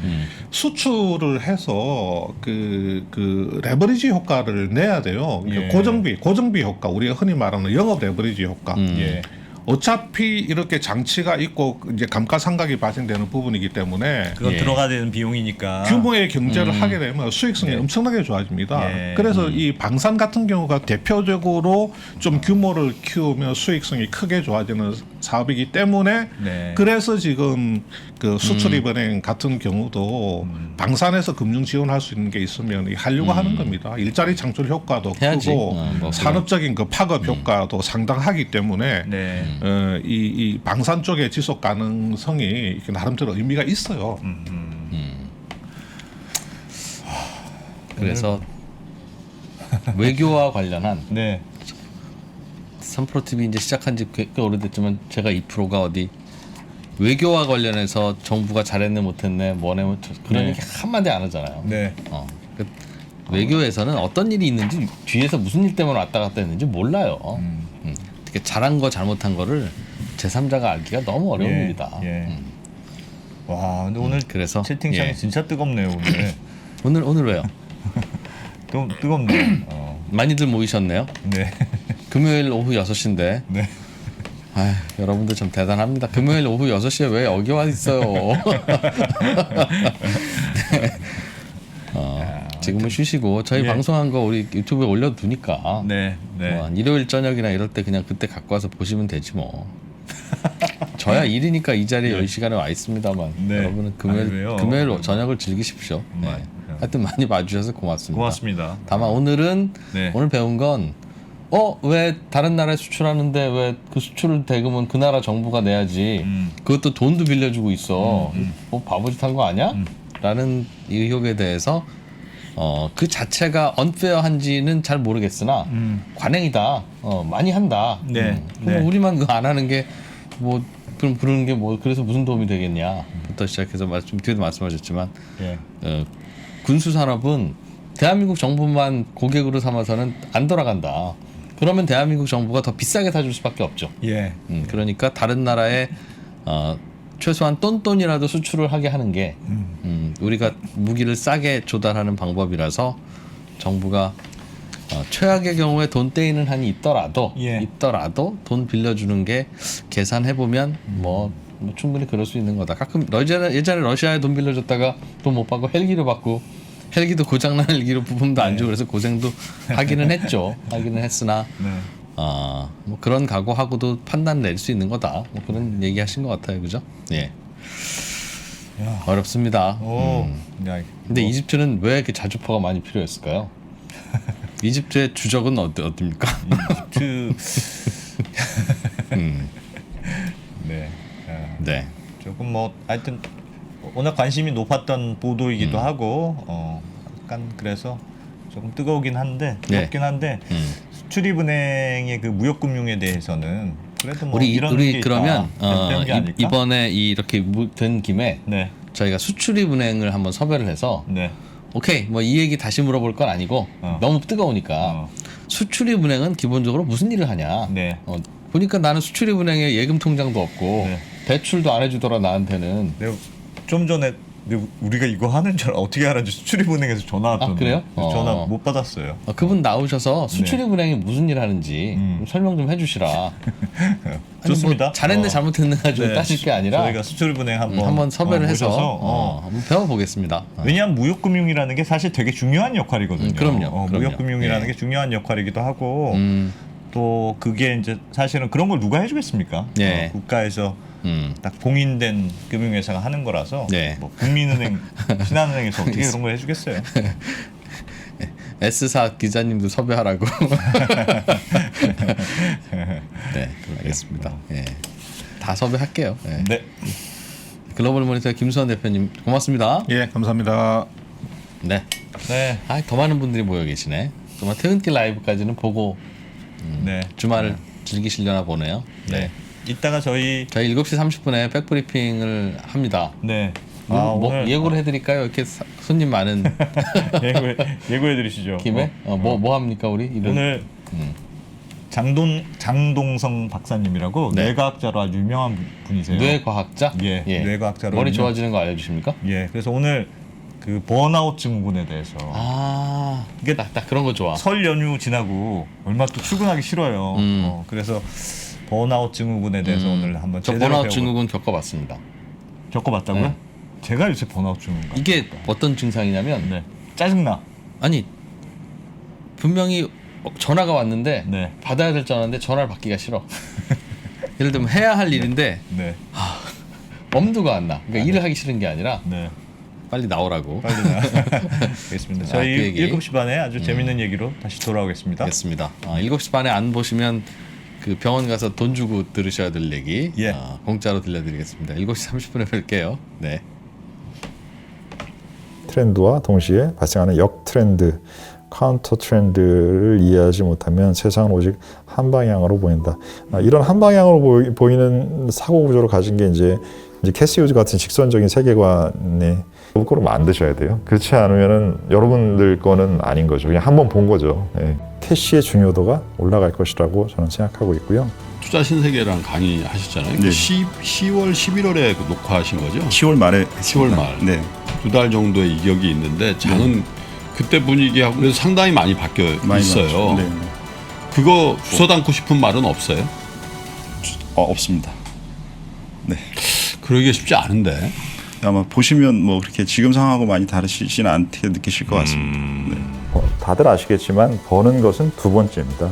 수출을 해서 그 레버리지 효과를 내야 돼요. 예. 고정비 효과, 우리가 흔히 말하는 영업 레버리지 효과. 예. 어차피 이렇게 장치가 있고 이제 감가상각이 발생되는 부분이기 때문에 그건 예. 들어가야 되는 비용이니까. 규모의 경제를 하게 되면 수익성이 네. 엄청나게 좋아집니다. 예. 그래서 이 방산 같은 경우가 대표적으로 좀 규모를 키우면 수익성이 크게 좋아지는 사업이기 때문에 네. 그래서 지금 그 수출입은행 같은 경우도 방산에서 금융 지원할 수 있는 게 있으면 하려고 하는 겁니다. 일자리 창출 효과도 해야지. 크고 뭐 산업적인 그 파급 효과도 상당하기 때문에 네. 이 방산 쪽의 지속 가능성이 이렇게 나름대로 의미가 있어요. 그래서 외교와 관련한 네. 3프로 TV 이제 시작한 지 꽤 오래됐지만 제가 2%가 어디 외교와 관련해서 정부가 잘했네 못했네 뭐네 그런 네. 얘기 한마디 안 하잖아요. 네. 그 외교에서는 어떤 일이 있는지 뒤에서 무슨 일 때문에 왔다 갔다 했는지 몰라요. 특히 잘한 거 잘못한 거를 제3자가 알기가 너무 어려운 예, 일이다. 예. 와, 근데 오늘 그래서 채팅창이 예. 진짜 뜨겁네요 오늘. 오늘 왜요? 뜨겁네요. 많이들 모이셨네요. 네. 금요일 오후 6시인데 네. 아휴, 여러분들 좀 대단합니다. 금요일 오후 6시에 왜 여기 와 있어요? 지금은 쉬시고 저희 예. 방송한 거 우리 유튜브에 올려두니까 네. 네. 뭐 한 일요일 저녁이나 이럴 때 그냥 그때 갖고 와서 보시면 되지 뭐. 저야 일이니까 이 자리에 10시간에 와 있습니다만 네. 여러분은 아니, 왜요? 금요일 저녁을 즐기십시오. 네. 하여튼 많이 봐주셔서 고맙습니다. 고맙습니다. 다만 오늘은 네. 오늘 배운 건 왜 다른 나라에 수출하는데 왜 그 수출 대금은 그 나라 정부가 내야지 그것도 돈도 빌려주고 있어 뭐 바보짓한 거 아니야? 라는 의혹에 대해서 그 자체가 언페어한지는 잘 모르겠으나 관행이다. 많이 한다. 네. 그럼 네. 우리만 그거 안 하는 게 뭐 그럼 그러는 게 뭐 그래서 무슨 도움이 되겠냐?부터 시작해서 좀 뒤에도 말씀하셨지만 예. 군수 산업은 대한민국 정부만 고객으로 삼아서는 안 돌아간다. 그러면 대한민국 정부가 더 비싸게 사줄 수밖에 없죠. 예. 그러니까 다른 나라에 최소한 똔똔이라도 수출을 하게 하는 게 우리가 무기를 싸게 조달하는 방법이라서 정부가 최악의 경우에 돈 떼이는 한이 있더라도 예. 돈 빌려주는 게 계산해 보면 뭐 충분히 그럴 수 있는 거다. 가끔 예전에 러시아에 돈 빌려줬다가 돈 못 받고 헬기로 받고 헬기도 고장난 헬기로 부품도 안 주고 그래서 고생도 하기는 했죠. 하기는 했으나 네. 뭐 그런 각오하고도 판단 낼 수 있는 거다. 뭐 그런 얘기하신 것 같아요, 그죠? 예. 야. 어렵습니다. 오. 야, 근데 뭐, 이집트는 왜 이렇게 자주포가 많이 필요했을까요? 이집트의 주적은 어떻습니까? 이집트. 네. 네. 조금 뭐 하여튼 워낙 관심이 높았던 보도이기도 하고 약간 그래서 조금 뜨거우긴 한데 네. 뜨겁긴 한데 수출입은행의 그 무역금융에 대해서는 그래도 뭐 우리 이런 게 그러면 있다. 되는 게 아닐까? 이번에 이렇게 된 김에 네. 저희가 수출입은행을 한번 섭외를 해서 네. 오케이 뭐 이 얘기 다시 물어볼 건 아니고 너무 뜨거우니까 수출입은행은 기본적으로 무슨 일을 하냐? 네. 보니까 나는 수출입은행에 예금 통장도 없고 네. 대출도 안 해주더라 나한테는. 내가 좀 전에 우리가 이거 하는 줄 알았는지 수출입은행에서 전화 왔던데 그래요? 전화 못 받았어요. 그분 나오셔서 수출입은행이 무슨 일 하는지 좀 설명 좀 해주시라. 좋습니다. 뭐 잘했네 잘못했네 가지고 네, 따질 게 아니라 저희가 수출입은행 한번 섭외를 해서 모셔서, 한번 배워보겠습니다. 왜냐하면 무역금융이라는 게 사실 되게 중요한 역할이거든요. 그럼요. 무역금융이라는 예. 게 중요한 역할이기도 하고 또 그게 이제 사실은 그런 걸 누가 해주겠습니까? 예. 국가에서 딱 공인된 금융회사가 하는 거라서 네. 뭐 국민은행, 신한은행에서 어떻게 그런 걸 해주겠어요? S사 기자님도 섭외하라고. 네, 알겠습니다. 예. 다 섭외할게요. 예. 네. 글로벌 모니터 김수환 대표님 고맙습니다. 예, 감사합니다. 네. 네. 더 많은 분들이 모여 계시네. 정말 퇴근길 라이브까지는 보고 네. 주말을 즐기시려나 보네요. 네. 이따가 저희 7시 30분에 백브리핑을 합니다. 네. 뭐 오늘 예고를 해드릴까요? 이렇게 손님 많은 예고해 드리시죠. 김에 뭐 합니까 우리 이런 오늘 장동성 박사님이라고 네. 뇌과학자로 아주 유명한 분이세요. 뇌과학자? 예, 뇌과학자로 머리 유명- 좋아지는 거 알려주십니까? 예, 그래서 오늘 그 번아웃 증후군에 대해서 이게 딱 그런 거 좋아. 설 연휴 지나고 얼마 또 출근하기 싫어요. 그래서 번아웃 증후군에 대해서 오늘 한번 저 제대로 번아웃 배워보- 증후군 겪어봤습니다. 겪어봤다고요? 네. 제가 요새 번아웃 증후군. 이게 어떤 증상이냐면 네, 짜증나. 아니 분명히 전화가 왔는데 네, 받아야 될 전화인데 전화를 받기가 싫어. 예를 들면 해야 할 일인데 네, 엄두가 안 나. 그러니까 일을 하기 싫은 게 아니라 네. 빨리 나오라고. 빨리 나. 알겠습니다. 저희 그 얘기. 7시 반에 아주 재밌는 얘기로 다시 돌아오겠습니다. 알겠습니다. 7시 반에 안 보시면 그 병원 가서 돈 주고 들으셔야 될 얘기 예. 공짜로 들려드리겠습니다. 7시 30분에 뵐게요. 네. 트렌드와 동시에 발생하는 역 트렌드 카운터 트렌드를 이해하지 못하면 세상은 오직 한 방향으로 보인다. 이런 한 방향으로 보이는 사고 구조를 가진 게 이제 캐시 휴즈 같은 직선적인 세계관에 거꾸로 만드셔야 돼요. 그렇지 않으면은 여러분들 거는 아닌 거죠. 그냥 한번 본 거죠. 예. 캐시의 중요도가 올라갈 것이라고 저는 생각하고 있고요. 투자 신세계랑 강의 하셨잖아요. 네. 10월, 11월에 녹화하신 거죠? 10월 말에 10월 말. 네. 2달 정도의 이격이 있는데 장은 그때 분위기하고 그래서 상당히 많이 바뀌어 많이 있어요. 나왔죠. 네. 그거 주워 담고 싶은 말은 없어요? 없습니다. 네. 그러기가 쉽지 않은데. 아마 보시면 뭐 그렇게 지금 상황하고 많이 다르시진 않게 느끼실 것 같습니다. 네. 다들 아시겠지만 버는 것은 두 번째입니다.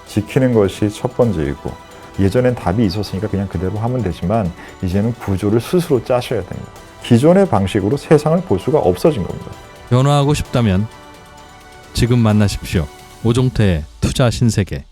지키는 것이 첫 번째이고 예전엔 답이 있었으니까 그냥 그대로 하면 되지만 이제는 구조를 스스로 짜셔야 됩니다. 기존의 방식으로 세상을 볼 수가 없어진 겁니다. 변화하고 싶다면 지금 만나십시오. 오종태의 투자 신세계.